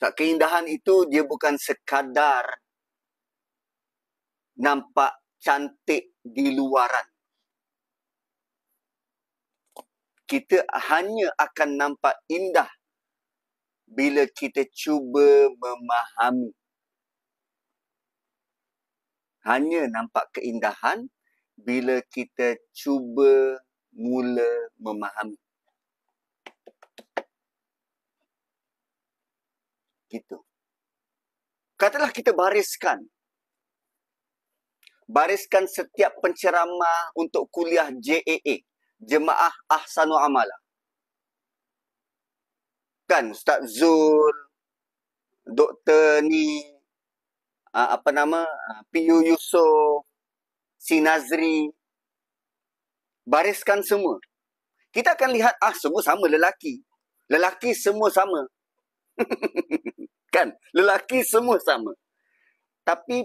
[SPEAKER 1] Keindahan itu dia bukan sekadar nampak cantik di luaran. Kita hanya akan nampak indah bila kita cuba memahami. Hanya nampak keindahan bila kita cuba mula memahami. Gitu. Katalah kita bariskan setiap penceramah untuk kuliah JAA, Jemaah Ahsanul Amalah. Kan, Ustaz Zul, Dr. ni, PU Yusof, Si Nazri, bariskan semua. Kita akan lihat, semua sama lelaki. Lelaki semua sama. Kan, lelaki semua sama. Tapi,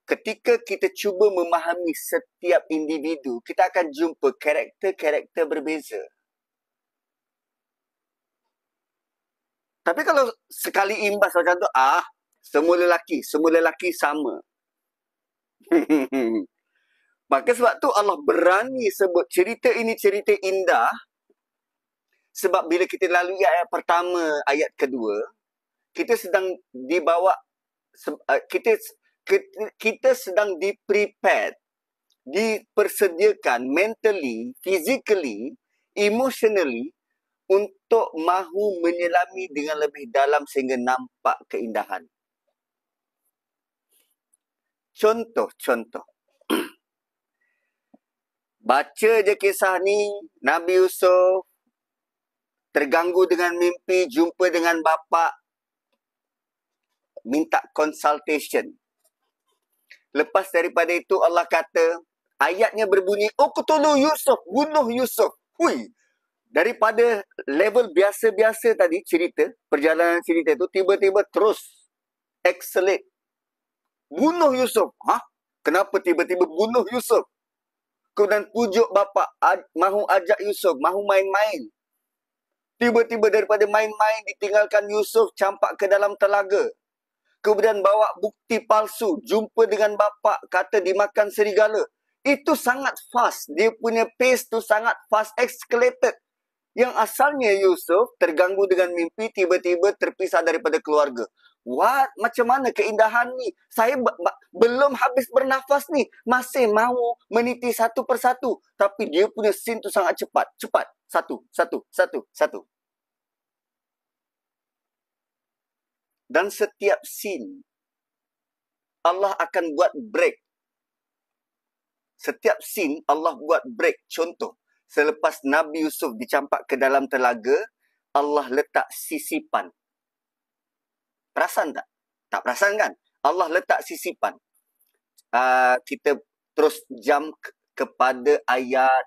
[SPEAKER 1] ketika kita cuba memahami setiap individu, kita akan jumpa karakter-karakter berbeza. Tapi kalau sekali imbas macam tu, semua lelaki sama. Maka sebab tu Allah berani sebut cerita ini cerita indah. Sebab bila kita lalui ayat pertama, ayat kedua, kita sedang dibawa, kita sedang di-prepared, dipersediakan mentally, physically, emotionally untuk mahu menyelami dengan lebih dalam sehingga nampak keindahan. Contoh. Baca je kisah ni, Nabi Yusuf terganggu dengan mimpi, jumpa dengan bapa, minta consultation. Lepas daripada itu Allah kata, ayatnya berbunyi, uqtulu Yusuf, bunuh Yusuf. Hui, daripada level biasa-biasa tadi cerita, perjalanan cerita itu tiba-tiba terus accelerate. Bunuh Yusuf. Kenapa tiba-tiba bunuh Yusuf? Kemudian pujuk bapa, mahu ajak Yusuf, mahu main-main. Tiba-tiba daripada main-main ditinggalkan Yusuf campak ke dalam telaga. Kemudian bawa bukti palsu, jumpa dengan bapa, kata dimakan serigala. Itu sangat fast. Dia punya pace tu sangat fast, escalated. Yang asalnya Yusuf terganggu dengan mimpi, tiba-tiba terpisah daripada keluarga. What? Macam mana keindahan ni? Saya belum habis bernafas ni. Masih mahu meniti satu persatu. Tapi dia punya scene tu sangat cepat. Cepat. Satu. Dan setiap scene, Allah akan buat break. Setiap scene, Allah buat break. Contoh, selepas Nabi Yusuf dicampak ke dalam telaga, Allah letak sisipan. Perasan tak? Tak perasan kan? Allah letak sisipan. Kita terus jump kepada ayat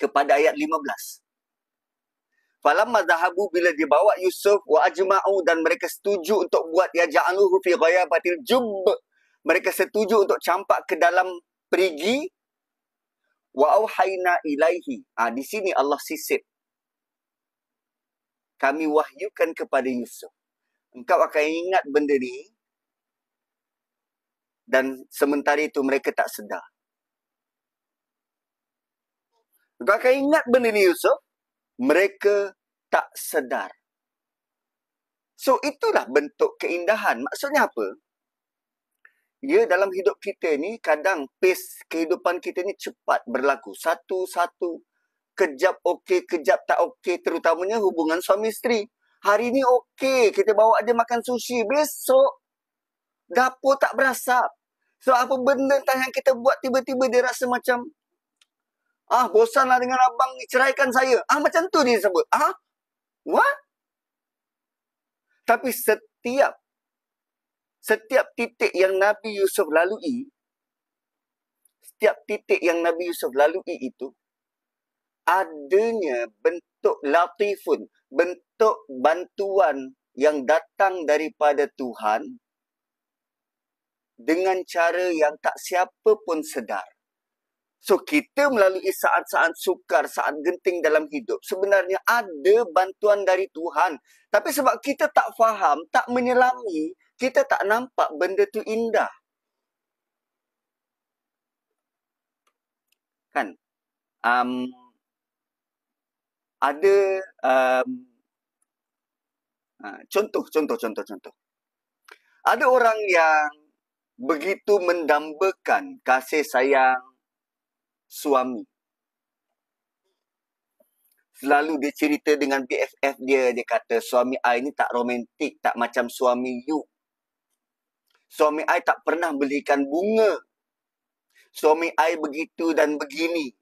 [SPEAKER 1] 15. Falamma zahabu, bila dibawa Yusuf wa ajma'u, dan mereka setuju untuk buat ya ja'aluhu fi ghayabatil jubb. Mereka setuju untuk campak ke dalam perigi. Wa auhayna ilaihi. Di sini Allah sisip. Kami wahyukan kepada Yusuf. Engkau akan ingat benda ni. Dan sementara itu mereka tak sedar. Engkau akan ingat benda ni Yusuf. Mereka tak sedar. So itulah bentuk keindahan. Maksudnya apa? Ya, dalam hidup kita ni kadang pace kehidupan kita ni cepat berlaku. Satu-satu. Kejap okey, kejap tak okey. Terutamanya hubungan suami isteri. Hari ni okey, kita bawa dia makan sushi. Besok, dapur tak berasap. So, apa benda entah yang kita buat, tiba-tiba dia rasa macam, bosanlah dengan abang ni, ceraikan saya. Macam tu dia sebut. What? Tapi setiap titik yang Nabi Yusuf lalui, itu, adanya bentuk latifun, bentuk bantuan yang datang daripada Tuhan dengan cara yang tak siapa pun sedar. So, kita melalui saat-saat sukar, saat genting dalam hidup, sebenarnya ada bantuan dari Tuhan. Tapi sebab kita tak faham, tak menyelami, kita tak nampak benda tu indah. Kan? Ada contoh. Ada orang yang begitu mendambakan kasih sayang suami. Selalu dia cerita dengan BFF dia kata, suami I ni tak romantik, tak macam suami you. Suami I tak pernah belikan bunga. Suami I begitu dan begini.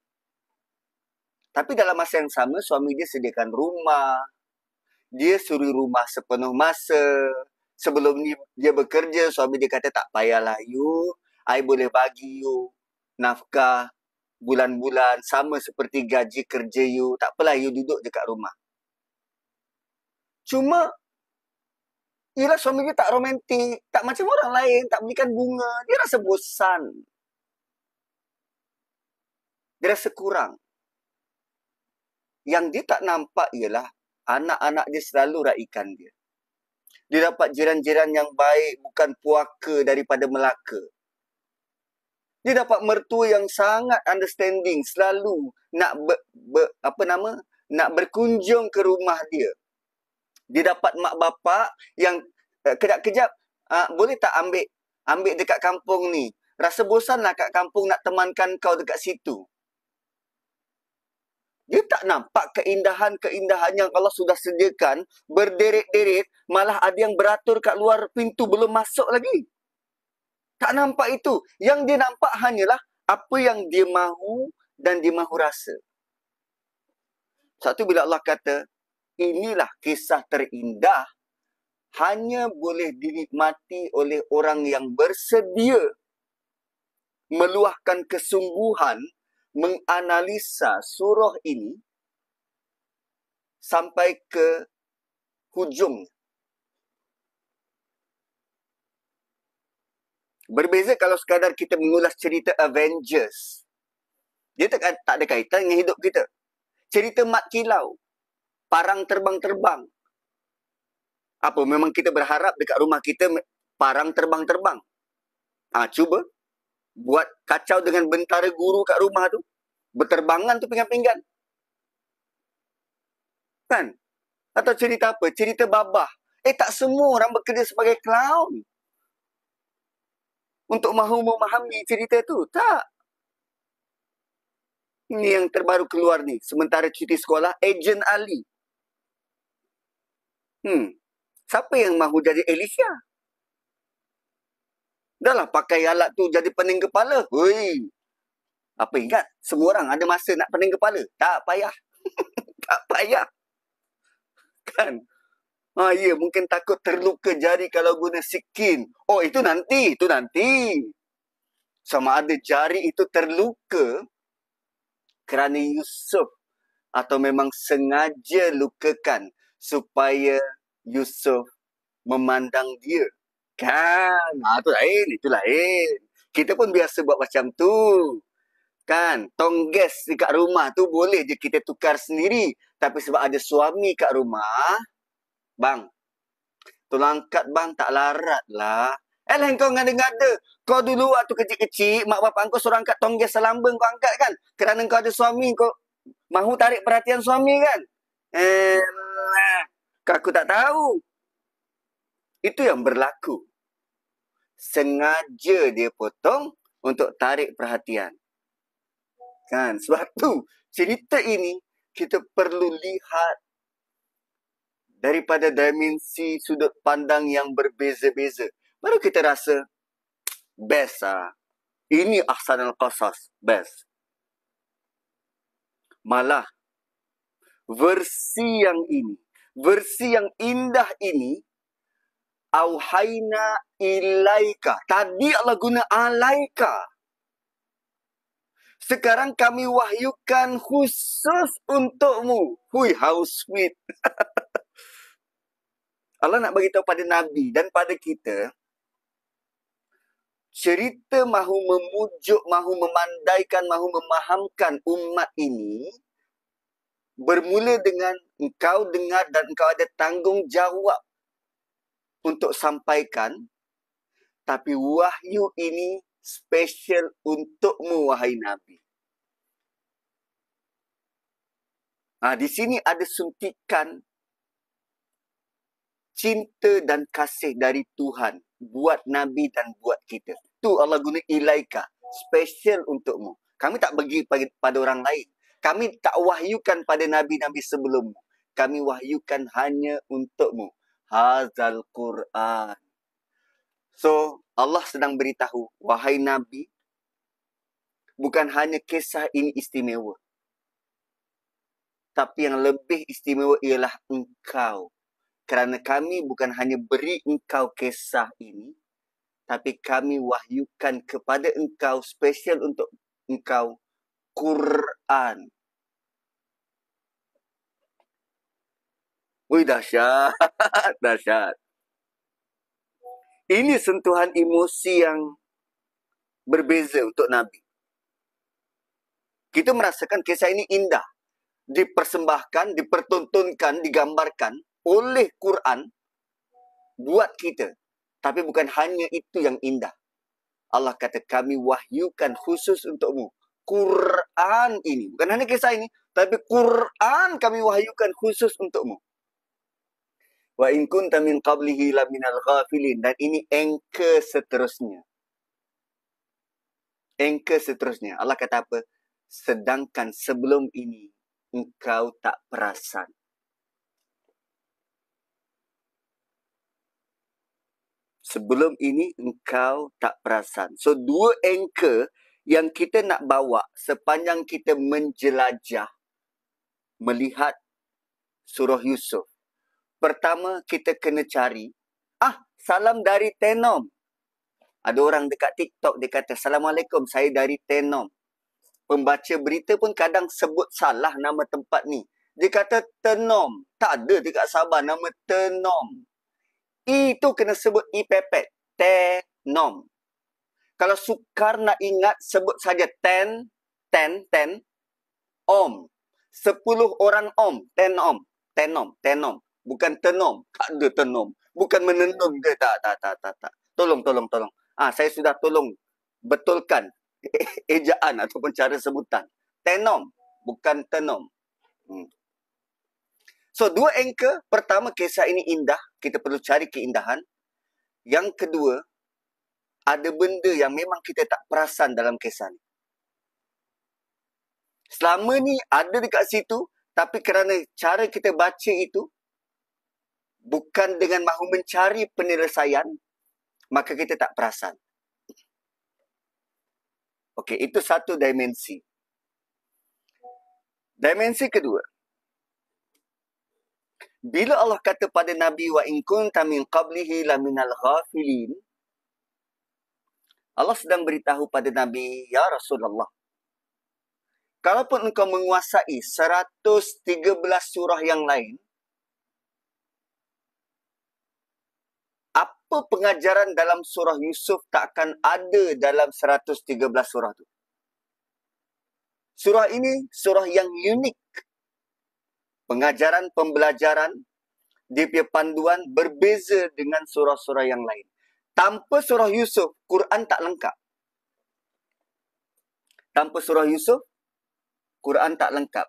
[SPEAKER 1] Tapi dalam masa yang sama, suami dia sediakan rumah. Dia suri rumah sepenuh masa. Sebelum ni dia bekerja, suami dia kata, tak payahlah you. I boleh bagi you nafkah bulan-bulan sama seperti gaji kerja you. Tak apalah, you duduk je kat rumah. Cuma, ialah suami dia tak romantik. Tak macam orang lain, tak belikan bunga. Dia rasa bosan. Dia rasa kurang. Yang dia tak nampak ialah anak-anak dia selalu raikan dia. Dia dapat jiran-jiran yang baik, bukan puaka daripada Melaka. Dia dapat mertua yang sangat understanding, selalu nak nak berkunjung ke rumah dia. Dia dapat mak bapak yang kejap-kejap, boleh tak ambil dekat kampung ni? Rasa bosanlah kat kampung, nak temankan kau dekat situ. Dia tak nampak keindahan-keindahan yang Allah sudah sediakan, berderet-deret, malah ada yang beratur kat luar pintu, belum masuk lagi. Tak nampak itu. Yang dia nampak hanyalah apa yang dia mahu dan dia mahu rasa. Satu bila Allah kata, inilah kisah terindah, hanya boleh dinikmati oleh orang yang bersedia meluahkan kesungguhan menganalisa surah ini sampai ke hujung. Berbeza kalau sekadar kita mengulas cerita Avengers. Dia tak ada kaitan dengan hidup kita. Cerita Mat Kilau, parang terbang-terbang. Apa, memang kita berharap dekat rumah kita parang terbang-terbang? Cuba buat kacau dengan bentara guru kat rumah tu. Berterbangan tu pinggan-pinggan. Kan? Atau cerita apa? Cerita babah. Tak semua orang bekerja sebagai clown untuk mahu memahami cerita tu. Tak. Ini yang terbaru keluar ni. Sementara cuti sekolah, Agent Ali. Siapa yang mahu jadi Alicia? Dah lah pakai alat tu jadi pening kepala. Hui. Apa ingat? Semua orang ada masa nak pening kepala. Tak payah. Tak payah. Kan? Ya, mungkin takut terluka jari kalau guna sikin. Itu nanti. Itu nanti. Sama ada jari itu terluka kerana Yusuf atau memang sengaja lukakan supaya Yusuf memandang dia. Kan? Itu lain. Itu lain. Kita pun biasa buat macam tu. Kan? Tong gas dekat rumah tu boleh je kita tukar sendiri. Tapi sebab ada suami kat rumah, bang, tolong angkat bang, tak larat lah. Kau ngada-ngada. Kau dulu waktu kecil-kecil, mak bapak kau suruh angkat tong gas selambung, kau angkat kan? Kerana kau ada suami, kau mahu tarik perhatian suami kan? Aku tak tahu. Itu yang berlaku. Sengaja dia potong untuk tarik perhatian. Kan? Sebab tu, cerita ini kita perlu lihat daripada dimensi sudut pandang yang berbeza-beza. Baru kita rasa, best lah. Ini Ahsanul Qasas, best. Malah, versi yang ini, versi yang indah ini, Auhaina ilaika. Tadi Allah guna alaika. Sekarang kami wahyukan khusus untukmu. Hui, how sweet. Allah nak beritahu pada Nabi dan pada kita, cerita mahu memujuk, mahu memandaikan, mahu memahamkan umat ini bermula dengan engkau dengar dan engkau ada tanggungjawab untuk sampaikan. Tapi wahyu ini special untukmu, wahai Nabi. Di sini ada suntikan cinta dan kasih dari Tuhan buat Nabi dan buat kita. Tu Allah guna ilaika, special untukmu. Kami tak bagi pada orang lain. Kami tak wahyukan pada Nabi-Nabi sebelummu. Kami wahyukan hanya untukmu. Hazal Quran. So, Allah sedang beritahu, wahai Nabi, bukan hanya kisah ini istimewa. Tapi yang lebih istimewa ialah engkau. Kerana kami bukan hanya beri engkau kisah ini, tapi kami wahyukan kepada engkau, spesial untuk engkau, Quran. Wih, dahsyat. Dahsyat. Ini sentuhan emosi yang berbeza untuk Nabi. Kita merasakan kisah ini indah. Dipersembahkan, dipertontonkan, digambarkan oleh Quran buat kita. Tapi bukan hanya itu yang indah. Allah kata, kami wahyukan khusus untukmu. Quran ini. Bukan hanya kisah ini, tapi Quran kami wahyukan khusus untukmu. Wa in kunta min qablihi laminal ghafilin. Dan ini anchor seterusnya. Anchor seterusnya. Allah kata apa? Sedangkan sebelum ini, engkau tak perasan. Sebelum ini, engkau tak perasan. So, dua anchor yang kita nak bawa sepanjang kita menjelajah, melihat surah Yusuf. Pertama, kita kena cari, salam dari Tenom. Ada orang dekat TikTok, dia kata, Assalamualaikum, saya dari Tenom. Pembaca berita pun kadang sebut salah nama tempat ni. Dia kata Tenom. Tak ada dekat Sabah nama Tenom. I tu kena sebut I pepet. Tenom. Kalau sukar nak ingat, sebut saja ten, om. 10 orang om. Tenom. Bukan tenom. Tak ada tenom. Bukan menenung ke. Tak. Tolong. Saya sudah tolong betulkan ejaan ataupun cara sebutan. Tenom. Bukan tenom. So, 2 anchor. Pertama, kisah ini indah. Kita perlu cari keindahan. Yang kedua, ada benda yang memang kita tak perasan dalam kisah ni. Selama ni ada dekat situ, tapi kerana cara kita baca itu bukan dengan mahu mencari penyelesaian, maka kita tak perasan. Okey, itu satu dimensi. Dimensi kedua. Bila Allah kata pada Nabi, wa in kunta min qablihi laminal ghafilin, Allah sedang beritahu pada Nabi, ya Rasulullah, kalaupun engkau menguasai 113 surah yang lain, apa pengajaran dalam surah Yusuf tak akan ada dalam 113 surah itu? Surah ini surah yang unik. Pengajaran, pembelajaran, dia punya panduan berbeza dengan surah-surah yang lain. Tanpa surah Yusuf, Quran tak lengkap. Tanpa surah Yusuf, Quran tak lengkap.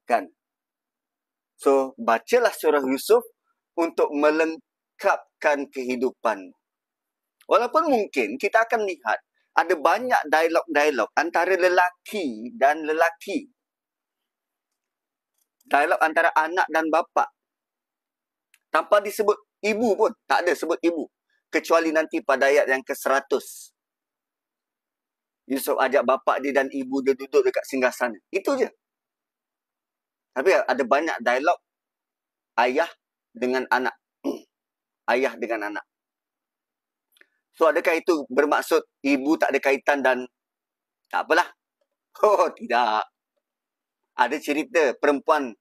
[SPEAKER 1] Kan? So, bacalah surah Yusuf untuk melengkapkan kehidupan. Walaupun mungkin kita akan lihat ada banyak dialog-dialog antara lelaki dan lelaki. Dialog antara anak dan bapa. Tanpa disebut ibu pun. Tak ada sebut ibu. Kecuali nanti pada ayat yang ke-100. Yusuf ajak bapa dia dan ibu dia duduk dekat singgasana. Itu je. Tapi ada banyak dialog ayah dengan anak. Ayah dengan anak. So, adakah itu bermaksud ibu tak ada kaitan dan tak apalah? Oh, tidak. Ada cerita perempuan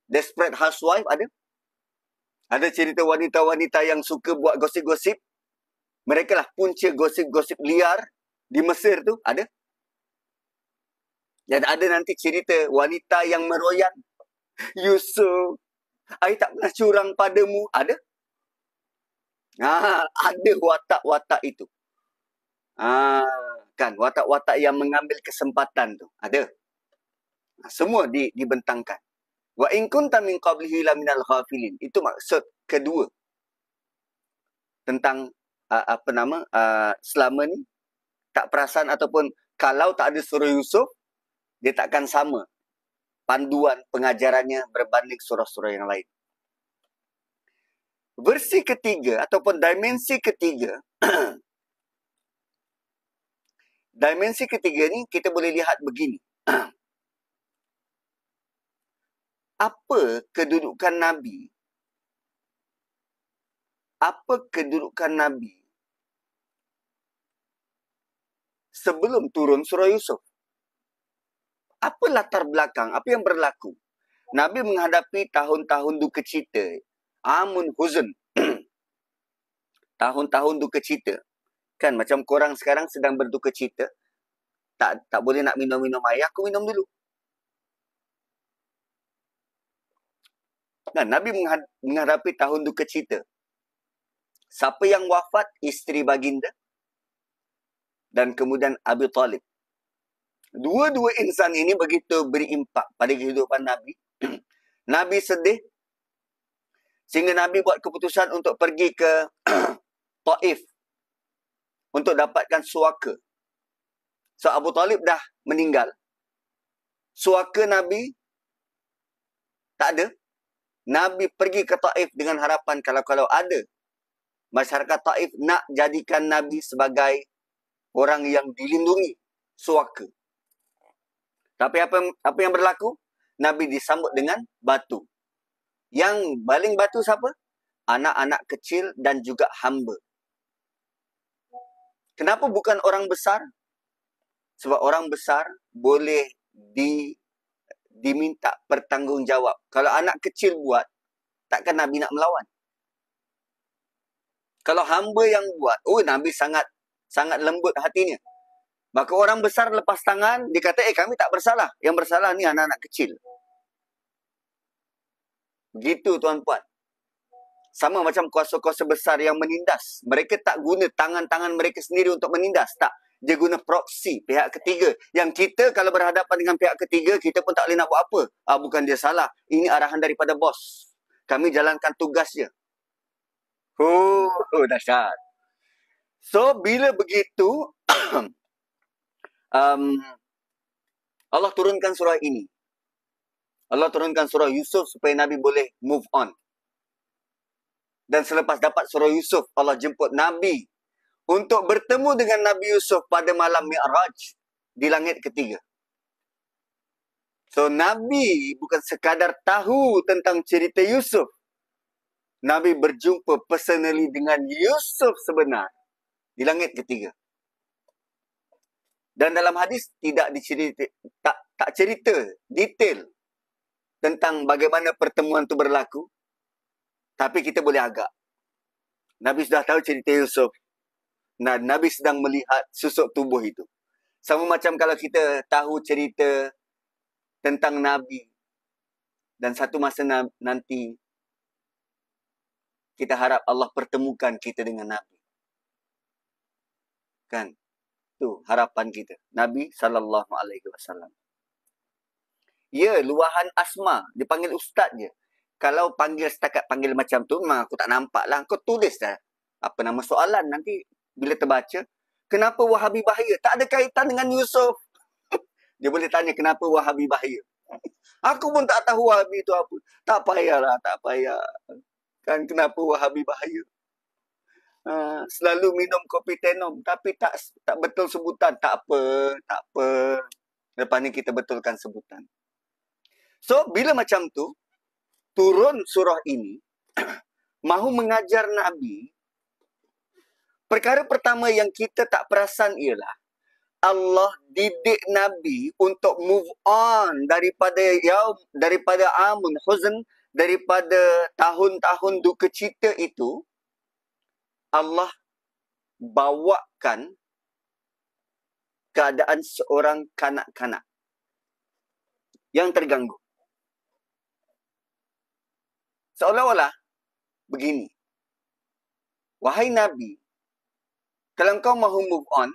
[SPEAKER 1] desperate housewife, ada. Ada cerita wanita-wanita yang suka buat gosip-gosip. Mereka lah punca gosip-gosip liar di Mesir tu, ada. Dan ada nanti cerita wanita yang meroyan. Yusuf, I tak pernah curang padamu, ada. Ada watak-watak itu. Kan, watak-watak yang mengambil kesempatan tu. Ada. Semua dibentangkan. Wa in kunta min qablihi laminal ghafilin. Itu maksud kedua. Tentang selama ni tak perasan ataupun kalau tak ada surah Yusuf, dia takkan sama panduan pengajarannya berbanding surah-surah yang lain. Versi ketiga ataupun dimensi ketiga, dimensi ketiga ni kita boleh lihat begini. Apa kedudukan Nabi? Apa kedudukan Nabi sebelum turun surah Yusuf? Apa latar belakang? Apa yang berlaku? Nabi menghadapi tahun-tahun duka cita. Amun huzun. Tahun-tahun duka cita. Kan macam korang sekarang sedang berduka cita. Tak boleh nak minum air. Aku minum dulu. Kan Nabi menghadapi tahun duka cita. Siapa yang wafat? Isteri baginda. Dan kemudian Abi Talib. Dua-dua insan ini begitu berimpak pada kehidupan Nabi. Nabi sedih. Sehingga Nabi buat keputusan untuk pergi ke Taif. Untuk dapatkan suaka. So Abu Talib dah meninggal. Suaka Nabi tak ada. Nabi pergi ke Taif dengan harapan kalau ada Masyarakat Taif nak jadikan Nabi sebagai orang yang dilindungi suaka. Tapi apa yang berlaku? Nabi disambut dengan batu. Yang baling batu siapa? Anak-anak kecil dan juga hamba. Kenapa bukan orang besar? Sebab orang besar boleh diminta pertanggungjawab. Kalau anak kecil buat, takkan Nabi nak melawan. Kalau hamba yang buat, Nabi sangat lembut hatinya. Maka orang besar lepas tangan, dia kata, kami tak bersalah. Yang bersalah ni anak-anak kecil. Begitu tuan-puan. Sama macam kuasa-kuasa besar yang menindas. Mereka tak guna tangan-tangan mereka sendiri untuk menindas. Tak. Dia guna proksi, pihak ketiga. Yang kita kalau berhadapan dengan pihak ketiga, kita pun tak boleh nak buat apa. Bukan dia salah. Ini arahan daripada bos. Kami jalankan tugas je. Dahsyat. So, bila begitu, Allah turunkan surah ini. Allah turunkan surah Yusuf supaya Nabi boleh move on. Dan selepas dapat surah Yusuf, Allah jemput Nabi untuk bertemu dengan Nabi Yusuf pada malam Mi'raj di langit ketiga. So, Nabi bukan sekadar tahu tentang cerita Yusuf. Nabi berjumpa personally dengan Yusuf sebenar di langit ketiga. Dan dalam hadis tidak dicerita, tak cerita detail tentang bagaimana pertemuan itu berlaku. Tapi kita boleh agak. Nabi sudah tahu cerita Yusuf. Nah, Nabi sedang melihat susuk tubuh itu. Sama macam kalau kita tahu cerita tentang Nabi. Dan satu masa nanti, kita harap Allah pertemukan kita dengan Nabi. Kan? Itu harapan kita. Nabi SAW. Ya, luahan asma. Dipanggil ustaz je. Kalau setakat panggil macam tu, memang aku tak nampak lah. Kau tulis dah. Apa nama soalan nanti bila terbaca. Kenapa Wahabi bahaya? Tak ada kaitan dengan Yusuf. Dia boleh tanya kenapa Wahabi bahaya. Aku pun tak tahu Wahabi itu apa. Tak payahlah, tak payah. Kan kenapa Wahabi bahaya? Selalu minum kopi tenom. Tapi tak betul sebutan. Tak apa. Lepas ni kita betulkan sebutan. So, bila macam tu, turun surah ini, mahu mengajar Nabi, perkara pertama yang kita tak perasan ialah, Allah didik Nabi untuk move on daripada amun huzn, daripada tahun-tahun duka cita itu. Allah bawakan keadaan seorang kanak-kanak yang terganggu. Seolah-olah begini. Wahai Nabi, kalau kau mahu move on,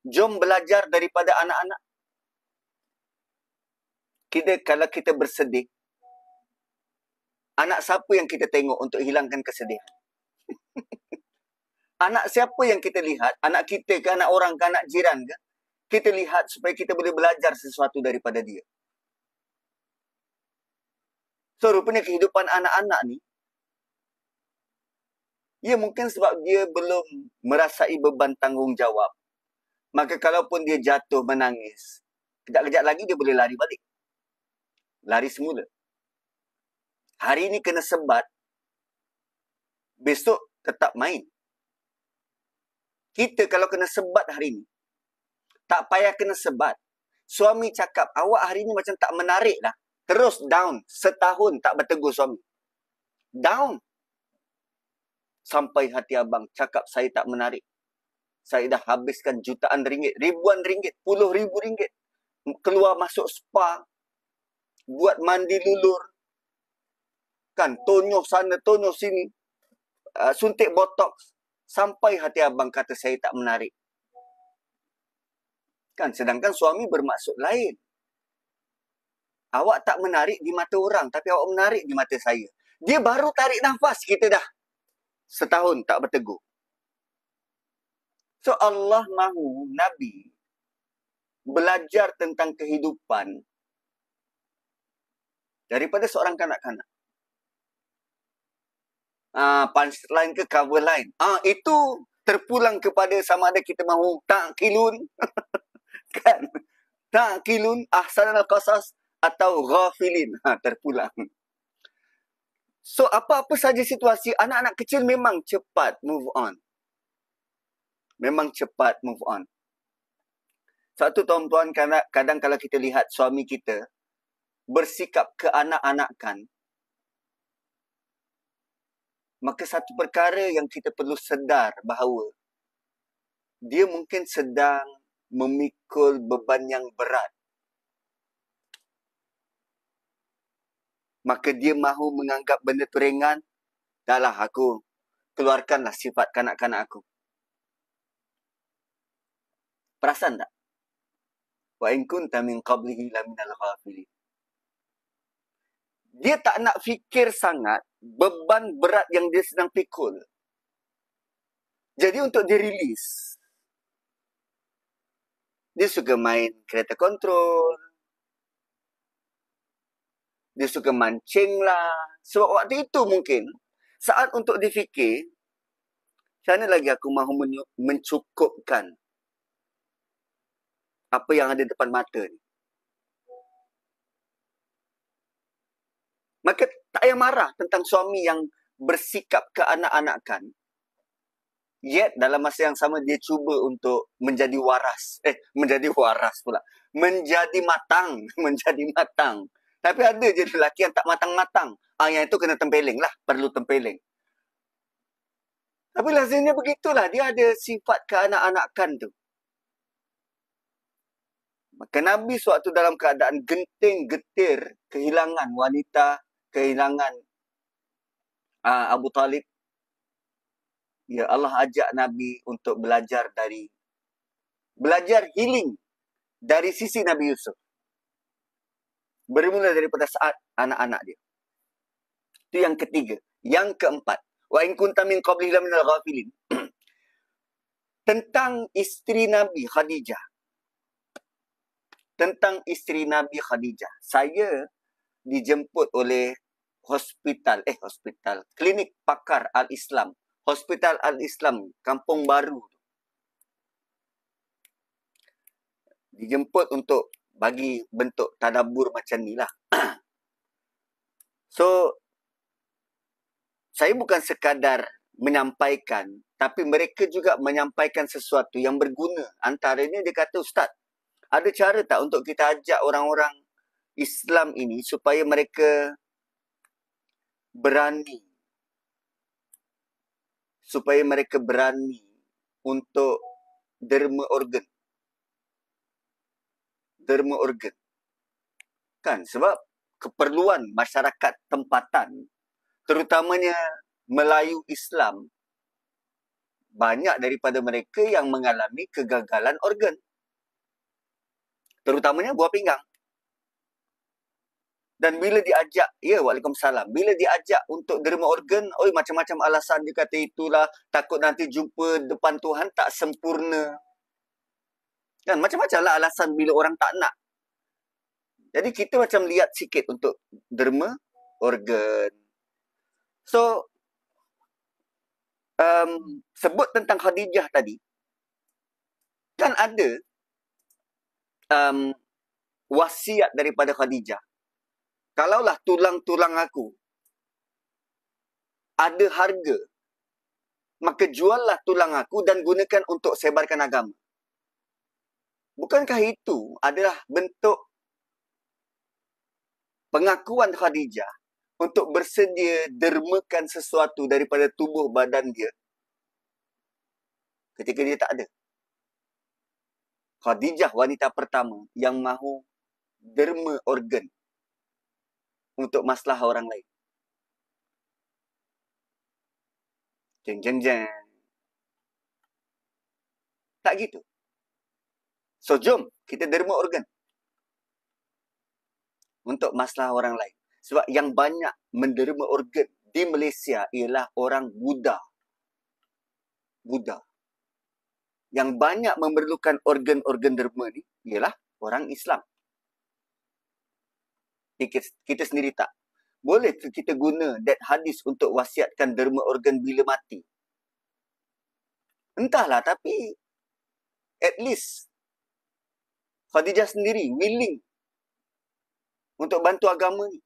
[SPEAKER 1] jom belajar daripada anak-anak. Kalau kita bersedih, anak siapa yang kita tengok untuk hilangkan kesedihan? Anak siapa yang kita lihat? Anak kita ke, anak orang ke, anak jiran ke? Kita lihat supaya kita boleh belajar sesuatu daripada dia. So, rupanya kehidupan anak-anak ni, ya mungkin sebab dia belum merasai beban tanggungjawab. Maka kalaupun dia jatuh menangis, kejap-kejap lagi dia boleh lari balik. Lari semula. Hari ni kena sebat, besok tetap main. Kita kalau kena sebat hari ni, tak payah kena sebat. Suami cakap, awak hari ni macam tak menarik lah. Terus down. Setahun tak bertegur suami. Down. Sampai hati abang cakap, saya tak menarik. Saya dah habiskan jutaan ringgit, ribuan ringgit, puluh ribu ringgit. Keluar masuk spa, buat mandi lulur. Kan, tonyoh sana, tonyoh sini. Suntik botox. Sampai hati abang kata, saya tak menarik. Kan, sedangkan suami bermaksud lain. Awak tak menarik di mata orang, tapi awak menarik di mata saya. Dia baru tarik nafas, kita dah setahun tak bertegur. So, Allah mahu Nabi belajar tentang kehidupan daripada seorang kanak-kanak. punchline ke cover line. Itu terpulang kepada sama ada kita mahu ta'kilun kan? Ta'kilun ahsanal qasas atau ghafilin. Terpulang. So, apa-apa saja situasi, anak-anak kecil memang cepat move on. Memang cepat move on. Satu tuan-tuan, kadang kalau kita lihat suami kita bersikap keanak-anakan, maka satu perkara yang kita perlu sedar bahawa dia mungkin sedang memikul beban yang berat. Maka dia mahu menganggap benda tu ringan. Dahlah aku, keluarkanlah sifat kanak-kanak aku. Perasan tak? Wa in kunta min qablihi laminal ghafilin. Dia tak nak fikir sangat beban berat yang dia sedang pikul. Jadi untuk dia release, dia suka main kereta kontrol. Dia suka mancing lah. Sebab waktu itu mungkin saat untuk difikir, macam mana lagi aku mahu mencukupkan apa yang ada depan mata ni. Maka tak payah marah tentang suami yang bersikap keanak-anakan. Yet dalam masa yang sama dia cuba untuk menjadi waras. Menjadi waras pula. Menjadi matang. Menjadi matang. Tapi ada je lelaki yang tak matang-matang. Yang itu kena tempeling lah. Perlu tempeling. Tapi lazimnya begitulah. Dia ada sifat keanak-anakan tu. Maka Nabi sewaktu dalam keadaan genting, getir, kehilangan wanita, kehilangan Abu Talib. Ya Allah ajak Nabi untuk belajar healing dari sisi Nabi Yusuf. Bermula daripada saat anak-anak dia. Itu yang ketiga. Yang keempat. Wa in kunta min qablihi laminal ghafilin. Tentang isteri Nabi Khadijah. Tentang isteri Nabi Khadijah. Saya dijemput oleh klinik pakar Al-Islam. Hospital Al-Islam, Kampung Baru. Dijemput untuk bagi bentuk tadabbur macam ni lah. So, saya bukan sekadar menyampaikan, tapi mereka juga menyampaikan sesuatu yang berguna. Antaranya dia kata, Ustaz, ada cara tak untuk kita ajak orang-orang Islam ini supaya mereka berani untuk derma organ. Derma organ. Kan? Sebab keperluan masyarakat tempatan, terutamanya Melayu Islam, banyak daripada mereka yang mengalami kegagalan organ. Terutamanya buah pinggang. Dan bila diajak, waalaikumsalam, bila diajak untuk derma organ, macam-macam alasan dia kata itulah, takut nanti jumpa depan Tuhan tak sempurna. Kan, macam-macam lah alasan bila orang tak nak. Jadi kita macam lihat sikit untuk derma organ. So, sebut tentang Khadijah tadi, kan ada wasiat daripada Khadijah. Kalaulah tulang-tulang aku ada harga, maka juallah tulang aku dan gunakan untuk sebarkan agama. Bukankah itu adalah bentuk pengakuan Khadijah untuk bersedia dermakan sesuatu daripada tubuh badan dia ketika dia tak ada? Khadijah wanita pertama yang mahu derma organ untuk masalah orang lain. Jeng jeng jeng. Tak gitu. So jom kita derma organ untuk masalah orang lain. Sebab yang banyak menderma organ di Malaysia ialah orang Buddha. Yang banyak memerlukan organ-organ derma ni ialah orang Islam. Kita sendiri tak. Boleh ke kita guna that hadis untuk wasiatkan derma organ bila mati? Entahlah, tapi at least Khadijah sendiri willing untuk bantu agama ni.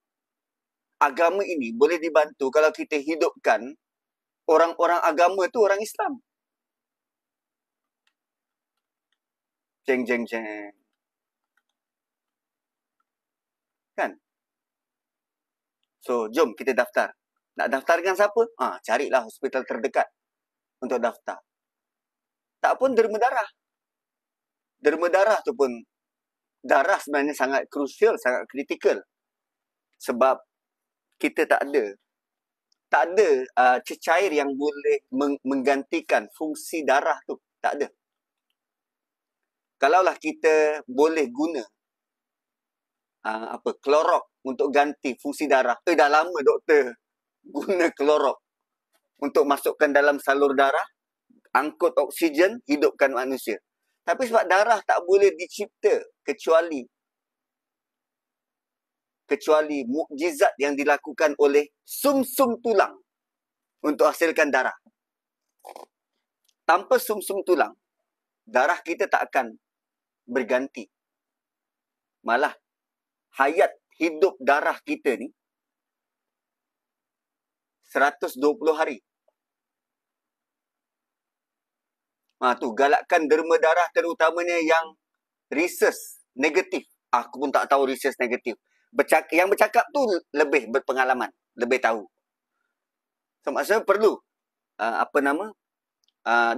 [SPEAKER 1] Agama ini boleh dibantu kalau kita hidupkan orang-orang agama tu orang Islam. Jeng, jeng, jeng. Kan? So, jom kita daftar. Nak daftar dengan siapa? Carilah hospital terdekat untuk daftar. Tak pun derma darah. Derma darah tu pun, darah sebenarnya sangat krusial, sangat kritikal. Sebab kita tak ada cecair yang boleh menggantikan fungsi darah tu. Tak ada. Kalaulah kita boleh guna klorok untuk ganti fungsi darah. Dah lama doktor guna klorok untuk masukkan dalam salur darah, angkut oksigen, hidupkan manusia. Tapi sebab darah tak boleh dicipta kecuali mukjizat yang dilakukan oleh sumsum tulang untuk hasilkan darah. Tanpa sumsum tulang, darah kita tak akan berganti. Malah hayat hidup darah kita ni 120 hari. Tu galakkan derma darah terutamanya yang research negatif. Aku pun tak tahu research negatif. Yang bercakap tu lebih berpengalaman, lebih tahu. So maksudnya perlu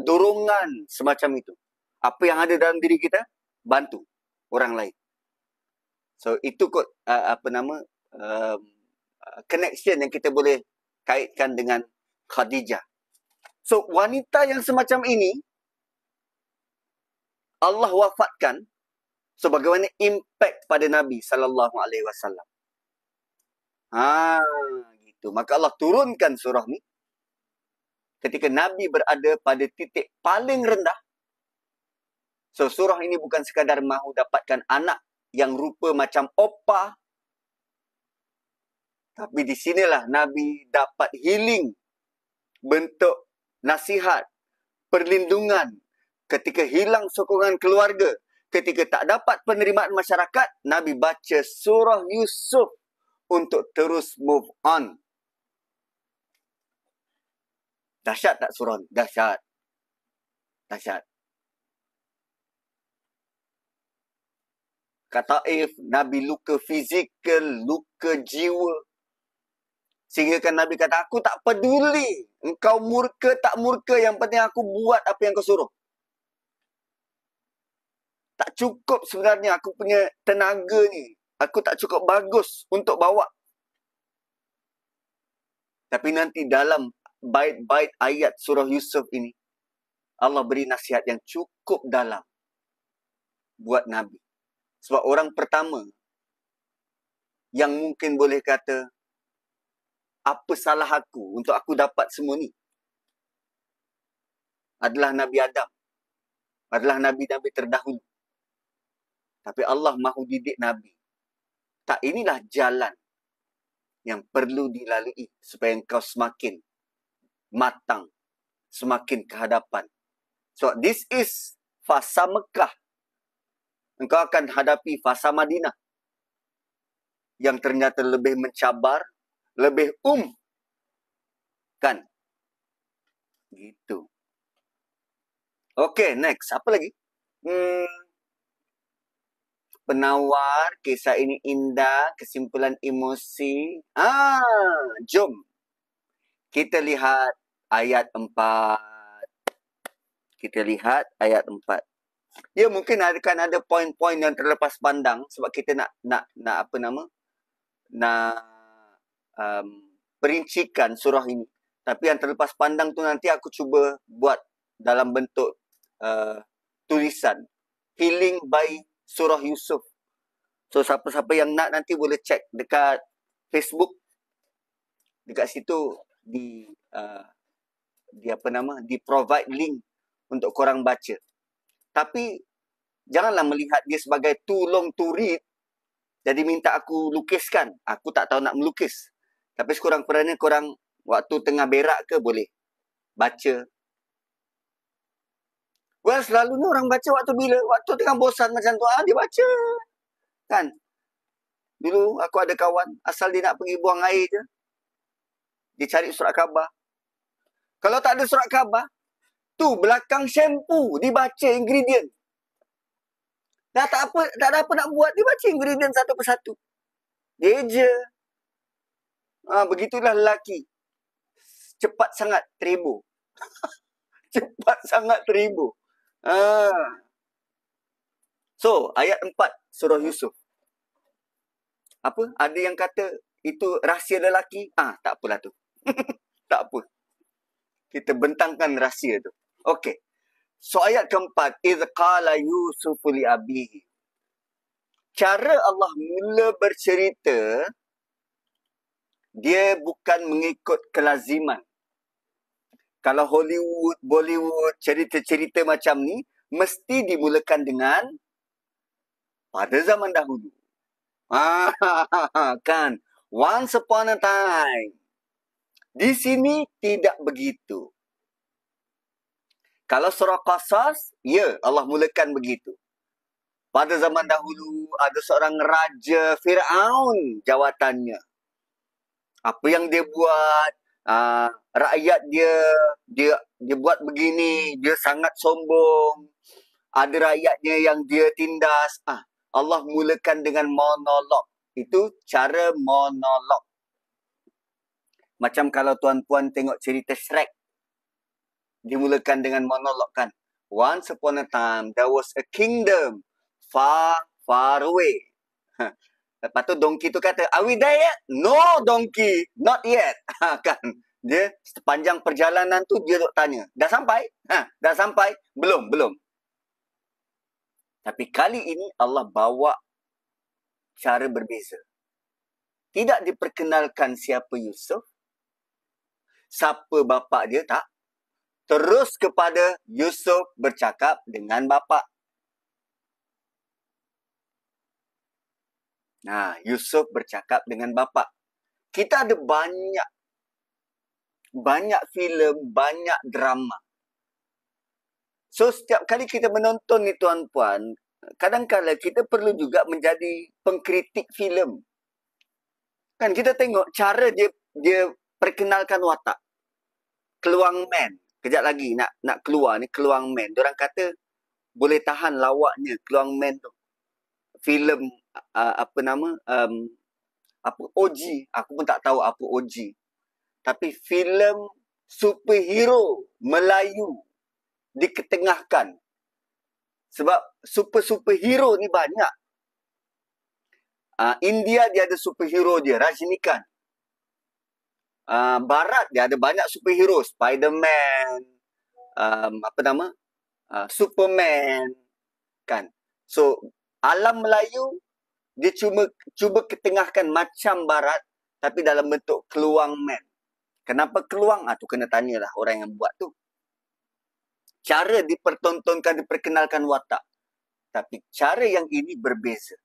[SPEAKER 1] dorongan semacam itu. Apa yang ada dalam diri kita, bantu orang lain. So itu kot connection yang kita boleh kaitkan dengan Khadijah. So wanita yang semacam ini Allah wafatkan sebagaimana impact pada Nabi SAW. Gitu. Maka Allah turunkan surah ni ketika Nabi berada pada titik paling rendah. So surah ini bukan sekadar mahu dapatkan anak yang rupa macam opah, tapi di sinilah Nabi dapat healing, bentuk nasihat, perlindungan. Ketika hilang sokongan keluarga, ketika tak dapat penerimaan masyarakat, Nabi baca surah Yusuf untuk terus move on. Dahsyat tak surah ni? Dahsyat. Dahsyat. Kat Taif, Nabi luka fizikal, luka jiwa. Sehingga kan Nabi kata, aku tak peduli engkau murka tak murka, yang penting aku buat apa yang kau suruh. Tak cukup sebenarnya aku punya tenaga ni. Aku tak cukup bagus untuk bawa. Tapi nanti dalam bait-bait ayat surah Yusuf ini, Allah beri nasihat yang cukup dalam buat Nabi. Sebab orang pertama yang mungkin boleh kata, apa salah aku untuk aku dapat semua ni, adalah Nabi Adam. Adalah Nabi-Nabi terdahulu. Tapi Allah mahu didik Nabi. Tak, inilah jalan yang perlu dilalui supaya engkau semakin matang, semakin ke hadapan. So, this is fasa Mekah. Engkau akan hadapi fasa Madinah yang ternyata lebih mencabar, lebih kan? Gitu. Okay, next. Apa lagi? Penawar, kisah ini indah, kesimpulan emosi. Jom. Kita lihat ayat 4. Kita lihat ayat 4. Ya, mungkin akan ada poin-poin yang terlepas pandang sebab kita nak perincikan surah ini. Tapi yang terlepas pandang tu nanti aku cuba buat dalam bentuk tulisan. Healing by surah Yusuf. So siapa-siapa yang nak nanti boleh check dekat Facebook. Dekat situ di provide link untuk korang baca. Tapi janganlah melihat dia sebagai too long to read. Jadi minta aku lukiskan. Aku tak tahu nak melukis. Tapi sekurang-kurangnya korang waktu tengah berak ke boleh baca. Well, selalunya orang baca waktu bila? Waktu tengah bosan macam tu, dia baca. Kan? Dulu aku ada kawan, asal dia nak pergi buang air je, dia cari surat khabar. Kalau tak ada surat khabar, tu belakang shampoo, dibaca ingredient. Dah tak ada apa nak buat, dia baca ingredient satu persatu. Dia je. Begitulah lelaki. Cepat sangat teribu. Cepat sangat teribu. So, ayat 4 surah Yusuf. Apa? Ada yang kata itu rahsia lelaki? Tak apalah tu. Tak apa. Kita bentangkan rahsia tu. Okey. So, ayat keempat. إِذْ قَالَ يُوسُفُ لِأَبِيهِ. Cara Allah mula bercerita, dia bukan mengikut kelaziman. Kalau Hollywood, Bollywood, cerita-cerita macam ni, mesti dimulakan dengan pada zaman dahulu. Kan? Once upon a time. Di sini tidak begitu. Kalau surah Qasas, ya, Allah mulakan begitu. Pada zaman dahulu, ada seorang raja Fir'aun jawatannya. Apa yang dia buat, rakyat dia buat begini, dia sangat sombong. Ada rakyatnya yang dia tindas. Allah mulakan dengan monolog. Itu cara monolog. Macam kalau tuan-puan tengok cerita Shrek, dimulakan dengan monolog kan. Once upon a time, there was a kingdom far, far away. Lepas tu donkey tu kata, are we there yet? No, donkey, not yet. Kan? Dia sepanjang perjalanan tu dia duk tanya, dah sampai? Dah sampai? Belum. Tapi kali ini Allah bawa cara berbeza. Tidak diperkenalkan siapa Yusuf, siapa bapa dia, tak. Terus kepada Yusuf bercakap dengan bapa. Yusuf bercakap dengan bapa. Kita ada banyak filem, banyak drama. So, setiap kali kita menonton ni tuan-puan, kadang-kadang kita perlu juga menjadi pengkritik filem. Kan kita tengok cara dia perkenalkan watak. Keluang Man. Kejap lagi nak keluar ni, Keluang Man. Diorang kata boleh tahan lawaknya Keluang Man tu. Filem OG. Aku pun tak tahu apa OG. Tapi filem superhero Melayu diketengahkan. Sebab superhero ni banyak. India dia ada superhero dia, Rajinikanth. Barat dia ada banyak superhero, Spiderman, Superman, kan. So alam Melayu dia cuba ketengahkan macam Barat, tapi dalam bentuk Keluang Man. Kenapa keluang? Tu kena tanyalah orang yang buat tu. Cara dipertontonkan, diperkenalkan watak. Tapi cara yang ini berbeza.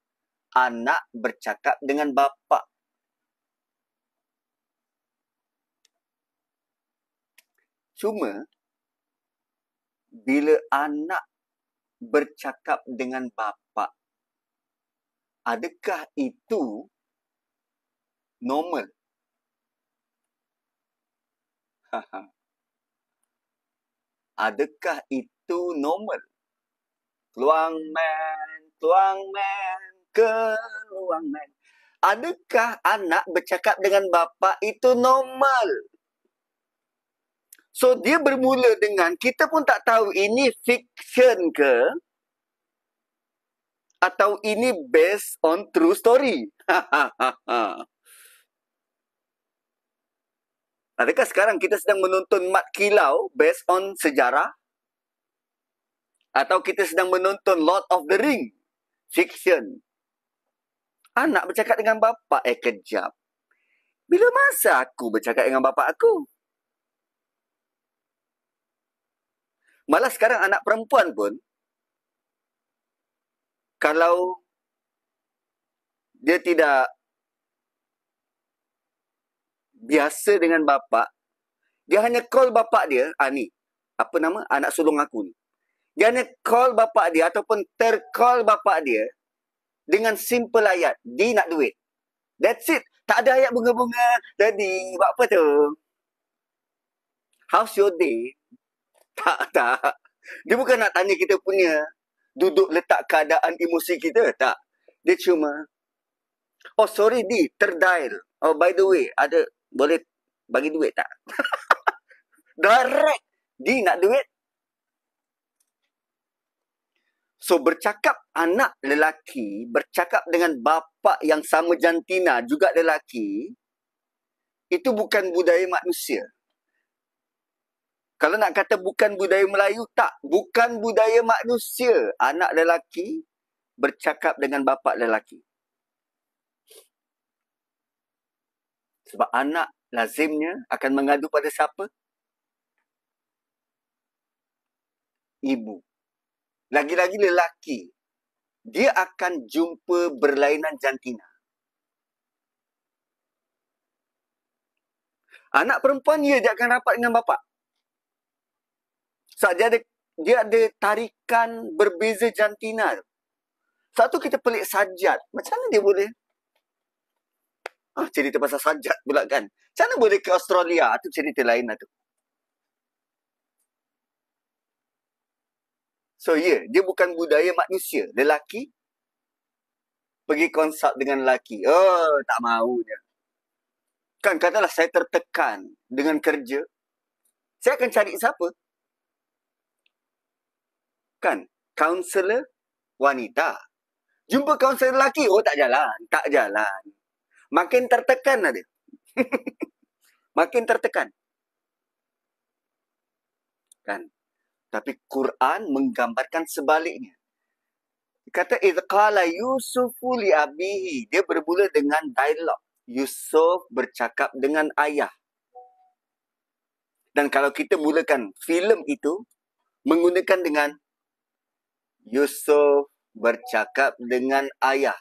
[SPEAKER 1] Anak bercakap dengan bapa. Cuma, bila anak bercakap dengan bapa, adakah itu normal? Adakah itu normal? Keluang Man, Keluang Man. Adakah anak bercakap dengan bapa itu normal? So, dia bermula dengan, kita pun tak tahu ini fiction ke atau ini based on true story. Adakah sekarang kita sedang menonton Mat Kilau based on sejarah? Atau kita sedang menonton Lord of the Ring? Fiction. Anak bercakap dengan bapa. Kejap. Bila masa aku bercakap dengan bapa aku? Malah sekarang anak perempuan pun, kalau dia tidak biasa dengan bapa, dia hanya call bapa dia, ni, apa nama, anak sulung aku ni. Dia hanya call bapa dia ataupun tercall bapa dia dengan simple ayat, "Di nak duit." That's it. Tak ada ayat bunga-bunga. Jadi, buat apa tu? How's your day? Tak. Dia bukan nak tanya kita punya duduk letak keadaan emosi kita. Tak. Dia cuma, "Oh, sorry Di, terdial. Oh, by the way, ada, boleh bagi duit tak?" Direct. Di nak duit. So, bercakap anak lelaki, bercakap dengan bapa yang sama jantina, juga lelaki, itu bukan budaya manusia. Kalau nak kata bukan budaya Melayu, tak. Bukan budaya manusia. Anak lelaki bercakap dengan bapa lelaki. Sebab anak lazimnya akan mengadu pada siapa? Ibu. Lagi-lagi lelaki, dia akan jumpa berlainan jantina. Anak perempuan, dia akan rapat dengan bapa. Sebab dia ada tarikan berbeza jantina. Satu kita pelik Sajat. Macam mana dia boleh? Cerita pasal Sajat pula kan. Macam mana boleh ke Australia? Itu cerita lain lah tu. So, dia bukan budaya manusia. Lelaki pergi konsult dengan lelaki. Oh, tak mahu dia. Kan, katalah saya tertekan dengan kerja. Saya akan cari siapa? Kan, kaunselor wanita. Jumpa kaunselor lelaki, oh tak jalan. Tak jalan. Makin tertekan lah dia. Makin tertekan. Kan? Tapi Quran menggambarkan sebaliknya. Kata, "Idh qala Yusufu li abihi." Dia bermula dengan dialog. Yusuf bercakap dengan ayah. Dan kalau kita mulakan filem itu, menggunakan dengan Yusuf bercakap dengan ayah.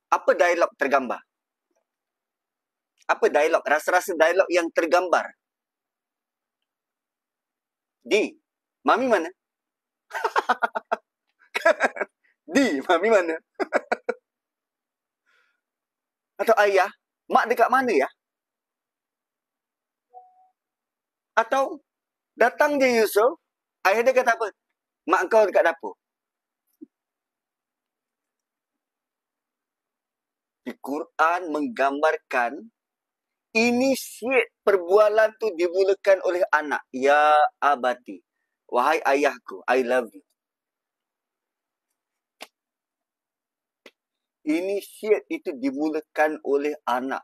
[SPEAKER 1] Apa dialog tergambar? Apa dialog? Rasa-rasa dialog yang tergambar. Di, Mami mana? Di, Mami mana? Atau ayah, Mak dekat mana ya? Atau datang je Yusuf, ayah dia kata apa? Mak kau dekat dapur. Di Quran menggambarkan inisiat perbualan tu dimulakan oleh anak. Ya abati. Wahai ayahku, I love you. Inisiat itu dimulakan oleh anak.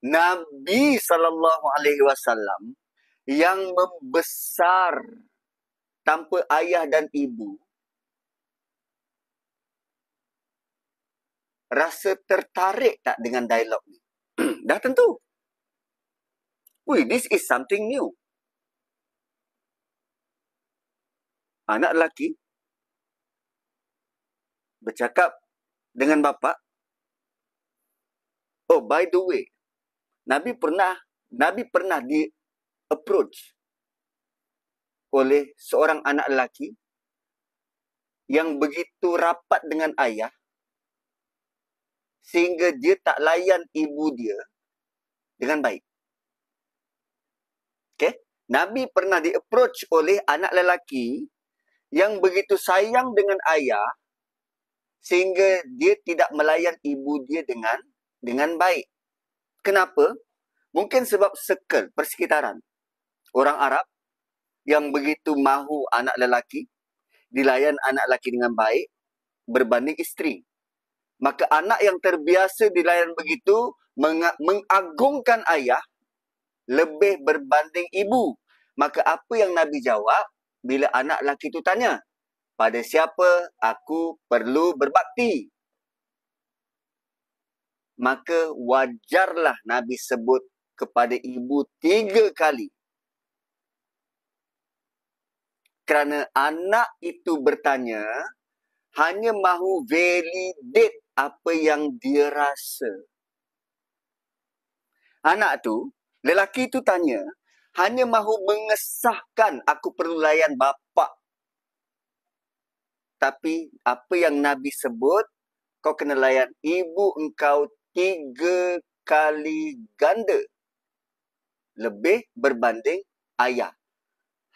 [SPEAKER 1] Nabi SAW yang membesar tanpa ayah dan ibu, rasa tertarik tak dengan dialog ni? Dah tentu. This is something new. Anak lelaki bercakap dengan bapa. Oh, by the way, Nabi pernah di-approach oleh seorang anak lelaki yang begitu rapat dengan ayah sehingga dia tak layan ibu dia dengan baik. Okay? Nabi pernah di-approach oleh anak lelaki yang begitu sayang dengan ayah sehingga dia tidak melayan ibu dia dengan baik. Kenapa? Mungkin sebab circle, persekitaran. Orang Arab yang begitu mahu anak lelaki, dilayan anak lelaki dengan baik berbanding isteri. Maka anak yang terbiasa dilayan begitu mengagungkan ayah lebih berbanding ibu. Maka apa yang Nabi jawab bila anak lelaki itu tanya, pada siapa aku perlu berbakti? Maka wajarlah Nabi sebut kepada ibu 3 kali. Kerana anak itu bertanya, hanya mahu validate apa yang dia rasa. Anak tu, lelaki tu tanya, hanya mahu mengesahkan aku perlu layan bapa. Tapi apa yang Nabi sebut, kau kena layan ibu engkau 3 kali ganda. Lebih berbanding ayah.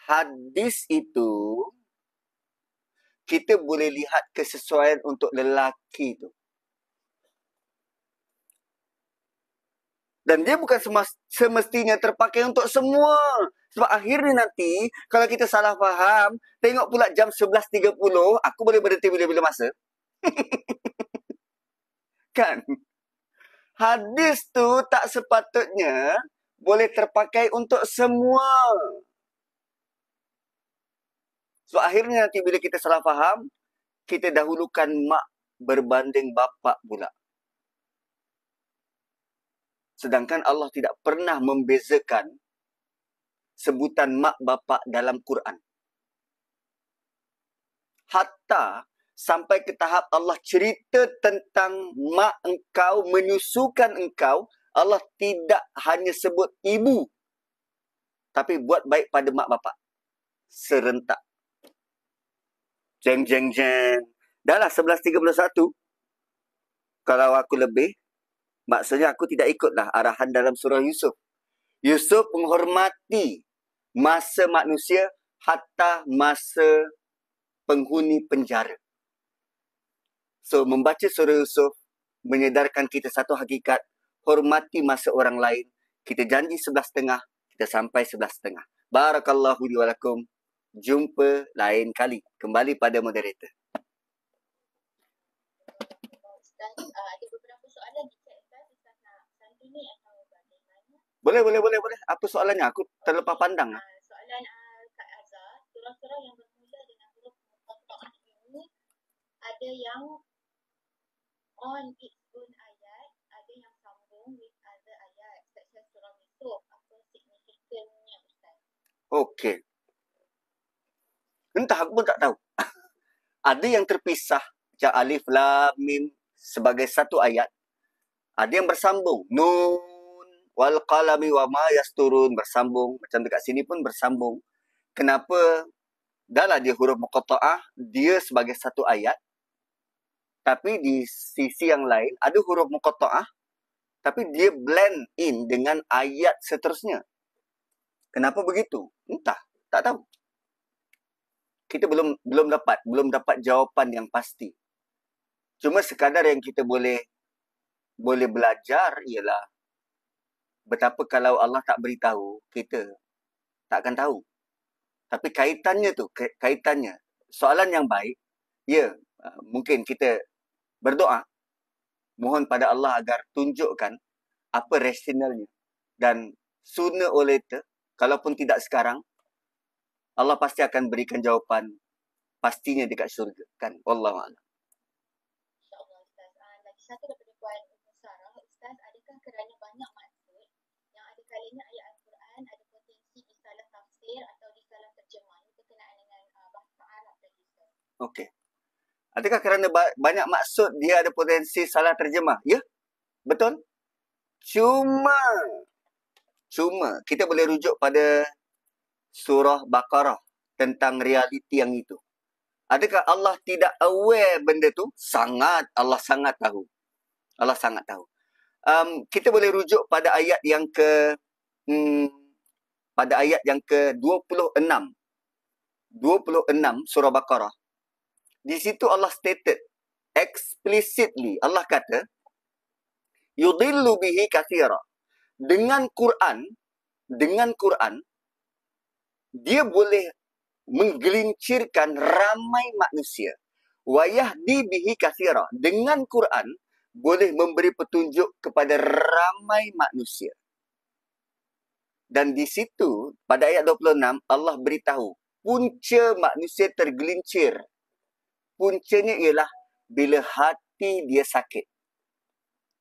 [SPEAKER 1] Hadis itu, kita boleh lihat kesesuaian untuk lelaki tu. Dan dia bukan semestinya terpakai untuk semua. Sebab akhirnya nanti, kalau kita salah faham, tengok pula jam 11.30, aku boleh berhenti bila-bila masa. Kan? Hadis tu tak sepatutnya boleh terpakai untuk semua. So, akhirnya nanti bila kita salah faham, kita dahulukan mak berbanding bapa pula. Sedangkan Allah tidak pernah membezakan sebutan mak bapa dalam Quran. Hatta sampai ke tahap Allah cerita tentang mak engkau menyusukan engkau, Allah tidak hanya sebut ibu, tapi buat baik pada mak bapa. Serentak. Jeng, jeng, jeng. Dah lah 11.31. Kalau aku lebih, maksudnya aku tidak ikutlah arahan dalam surah Yusuf. Yusuf menghormati masa manusia hatta masa penghuni penjara. So, membaca surah Yusuf menyedarkan kita satu hakikat, hormati masa orang lain. Kita janji 11.30, kita sampai 11.30. Barakallahu li wa lakum. Jumpa lain kali. Kembali pada moderator.
[SPEAKER 2] Ustaz, ada beberapa soalan di chat Ustaz. Ustaz nak santuni atau bagaimana?
[SPEAKER 1] Boleh. Apa soalannya? Aku terlepas pandang.
[SPEAKER 2] Soalan Kak Azhar, surah-surah yang bermula dengan huruf muqatta'ah ini, ada yang on its own ayat, ada yang sambung with other ayat, such as surah Yusuf. Apa signifikannya Ustaz?
[SPEAKER 1] Okey. Entah, aku pun tak tahu. Ada yang terpisah, macam alif, lam, mim sebagai satu ayat. Ada yang bersambung. Nun, wal qalami wa ma yasturun bersambung. Macam dekat sini pun bersambung. Kenapa? Dahlah dia huruf muqatta'ah, dia sebagai satu ayat. Tapi di sisi yang lain, ada huruf muqatta'ah, tapi dia blend in dengan ayat seterusnya. Kenapa begitu? Entah, tak tahu. Kita belum dapat jawapan yang pasti. Cuma sekadar yang kita boleh belajar ialah betapa kalau Allah tak beritahu, kita tak akan tahu. Tapi kaitannya. Soalan yang baik, ya, mungkin kita berdoa, mohon pada Allah agar tunjukkan apa rasionalnya. Dan sooner or later, kalaupun tidak sekarang, Allah pasti akan berikan jawapan pastinya dekat syurga. Kan? Wallahualam.
[SPEAKER 2] InsyaAllah Ustaz. Lagi satu daripada Puan Ummu Sarah, Ustaz, adakah kerana banyak maksud yang ada kalanya ayat Al-Quran ada potensi disalah tafsir atau disalah terjemah berkenaan dengan bahasa Arab tadi Ustaz?
[SPEAKER 1] Okey. Adakah kerana banyak maksud dia ada potensi salah terjemah? Ya, betul. Cuma kita boleh rujuk pada surah Baqarah tentang realiti yang itu. Adakah Allah tidak aware benda tu? Allah sangat tahu. Allah sangat tahu. Kita boleh rujuk pada ayat yang ke-26. 26 surah Baqarah. Di situ Allah stated explicitly, Allah kata yudillu bihi katsira. Dengan Quran dia boleh menggelincirkan ramai manusia. Wa yahdi bihi katsira. Dengan Quran boleh memberi petunjuk kepada ramai manusia. Dan di situ pada ayat 26 Allah beritahu punca manusia tergelincir. Puncanya ialah bila hati dia sakit.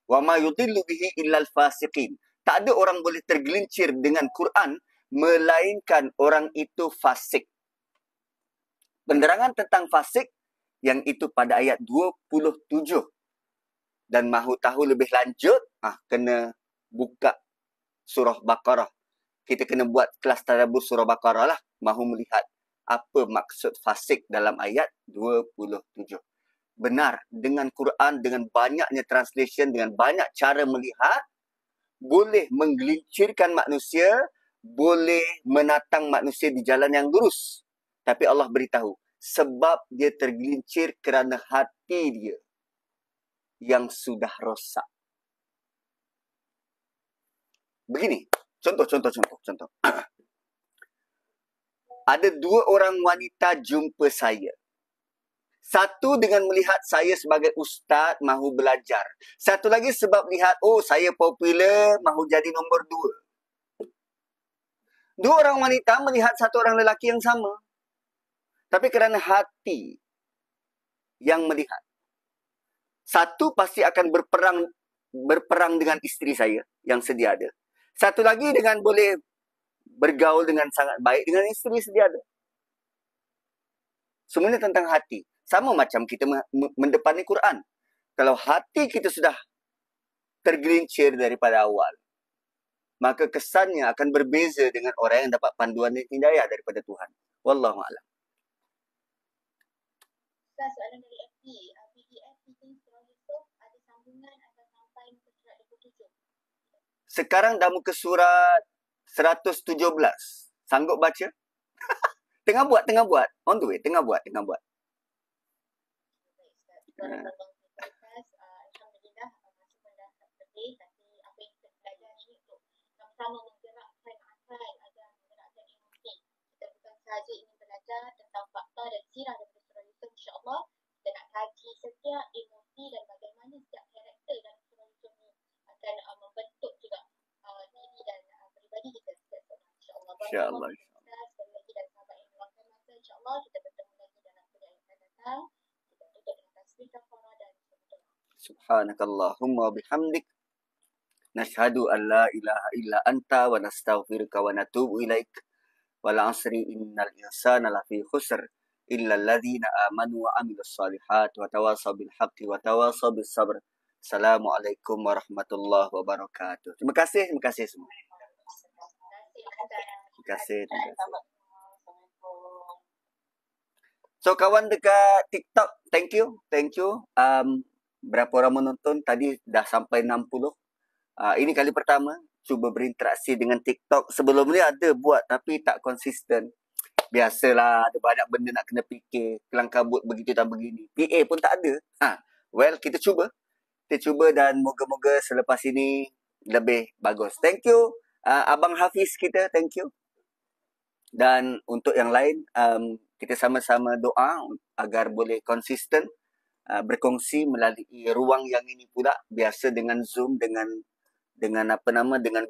[SPEAKER 1] Wa ma yudillu bihi illal fasiqin. Tak ada orang boleh tergelincir dengan Quran melainkan orang itu fasik. Penerangan tentang fasik yang itu pada ayat 27. Dan mahu tahu lebih lanjut, kena buka surah Baqarah. Kita kena buat kelas tadabbur surah Baqarah lah. Mahu melihat apa maksud fasik dalam ayat 27. Benar, dengan Quran, dengan banyaknya translation, dengan banyak cara melihat, boleh menggelincirkan manusia, boleh menatang manusia di jalan yang lurus. Tapi Allah beritahu, sebab dia tergelincir kerana hati dia yang sudah rosak. Begini, contoh. Ada 2 orang wanita jumpa saya. Satu dengan melihat saya sebagai ustaz, mahu belajar. Satu lagi sebab lihat, oh saya popular, mahu jadi nombor 2. 2 orang wanita melihat satu orang lelaki yang sama. Tapi kerana hati yang melihat. Satu pasti akan berperang dengan isteri saya yang sedia ada. Satu lagi dengan boleh bergaul dengan sangat baik dengan isteri sedia ada. Semuanya tentang hati. Sama macam kita mendepani Quran. Kalau hati kita sudah tergelincir daripada awal, maka kesannya akan berbeza dengan orang yang dapat panduan dan hidayah daripada Tuhan. Wallahu a'lam.
[SPEAKER 2] Soalan dari FD. PDF Fiqh Surah Yusuf ada sambungan atau sampai muka surat 27?
[SPEAKER 1] Sekarang dah muka surat 117. Sanggup baca? Tengah buat. On the way, tengah buat.
[SPEAKER 2] Alhamdulillah masih dah lebih, tapi apa yang kita belajar ni untuk sama-sama menggerakkan akal agar menggerakkan emosi. Kita bukan sahaja ingin belajar tentang fakta dan sirah daripada surah Yusuf, insya-Allah kita nak kaji setiap emosi dan bagaimana setiap karakter dalam surah Yusuf ni akan membentuk juga diri dan peribadi kita setiap seorang, insya-Allah.
[SPEAKER 1] Insya-Allah.
[SPEAKER 2] Sekali lagi dan sahabat yang meluangkan masa, insya-Allah kita bertemu lagi dalam kuliah yang akan datang.
[SPEAKER 1] Subhanakallahumma bihamdik nashhadu an la ilaha illa anta wa nastaghfiruka wa natubu ilaik. Wal 'asri innal insana lafi khusr illa alladhina amanu wa amilus solihat wa tawasaw bil haqqi wa tawasaw bis sabr. Assalamualaikum warahmatullahi wabarakatuh. Terima kasih semua. Terima kasih. So kawan dekat TikTok, thank you. Berapa orang menonton? Tadi dah sampai 60. Ini kali pertama cuba berinteraksi dengan TikTok. Sebelum ni ada buat tapi tak konsisten. Biasalah, ada banyak benda nak kena fikir. Kelang kabut begitu dan begini. PA pun tak ada. Well, kita cuba dan moga-moga selepas ini lebih bagus. Thank you. Abang Hafiz kita, thank you. Dan untuk yang lain, kita sama-sama doa agar boleh konsisten berkongsi melalui ruang yang ini pula. Biasa dengan Zoom, dengan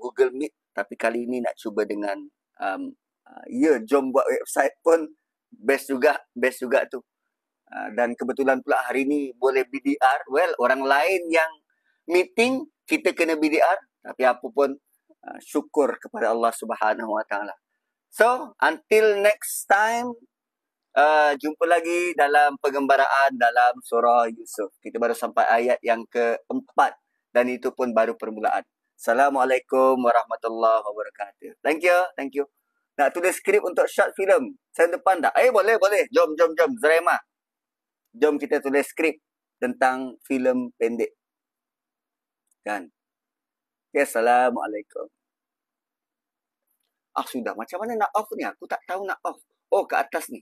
[SPEAKER 1] Google Meet, tapi kali ini nak cuba dengan jom buat website pun best juga tu. Dan kebetulan pula hari ni boleh BDR. Well, orang lain yang meeting, kita kena BDR, tapi apa pun syukur kepada Allah Subhanahu Wa Taala. So, until next time, jumpa lagi dalam pengembaraan dalam surah Yusuf. Kita baru sampai ayat yang keempat dan itu pun baru permulaan. Assalamualaikum warahmatullahi wabarakatuh. Thank you. Nak tulis skrip untuk short film saya depan tak? Boleh. Jom. Zraima. Jom kita tulis skrip tentang filem pendek. Kan? Okay, Assalamualaikum. Sudah. Macam mana nak off ni? Aku tak tahu nak off. Oh, ke atas ni.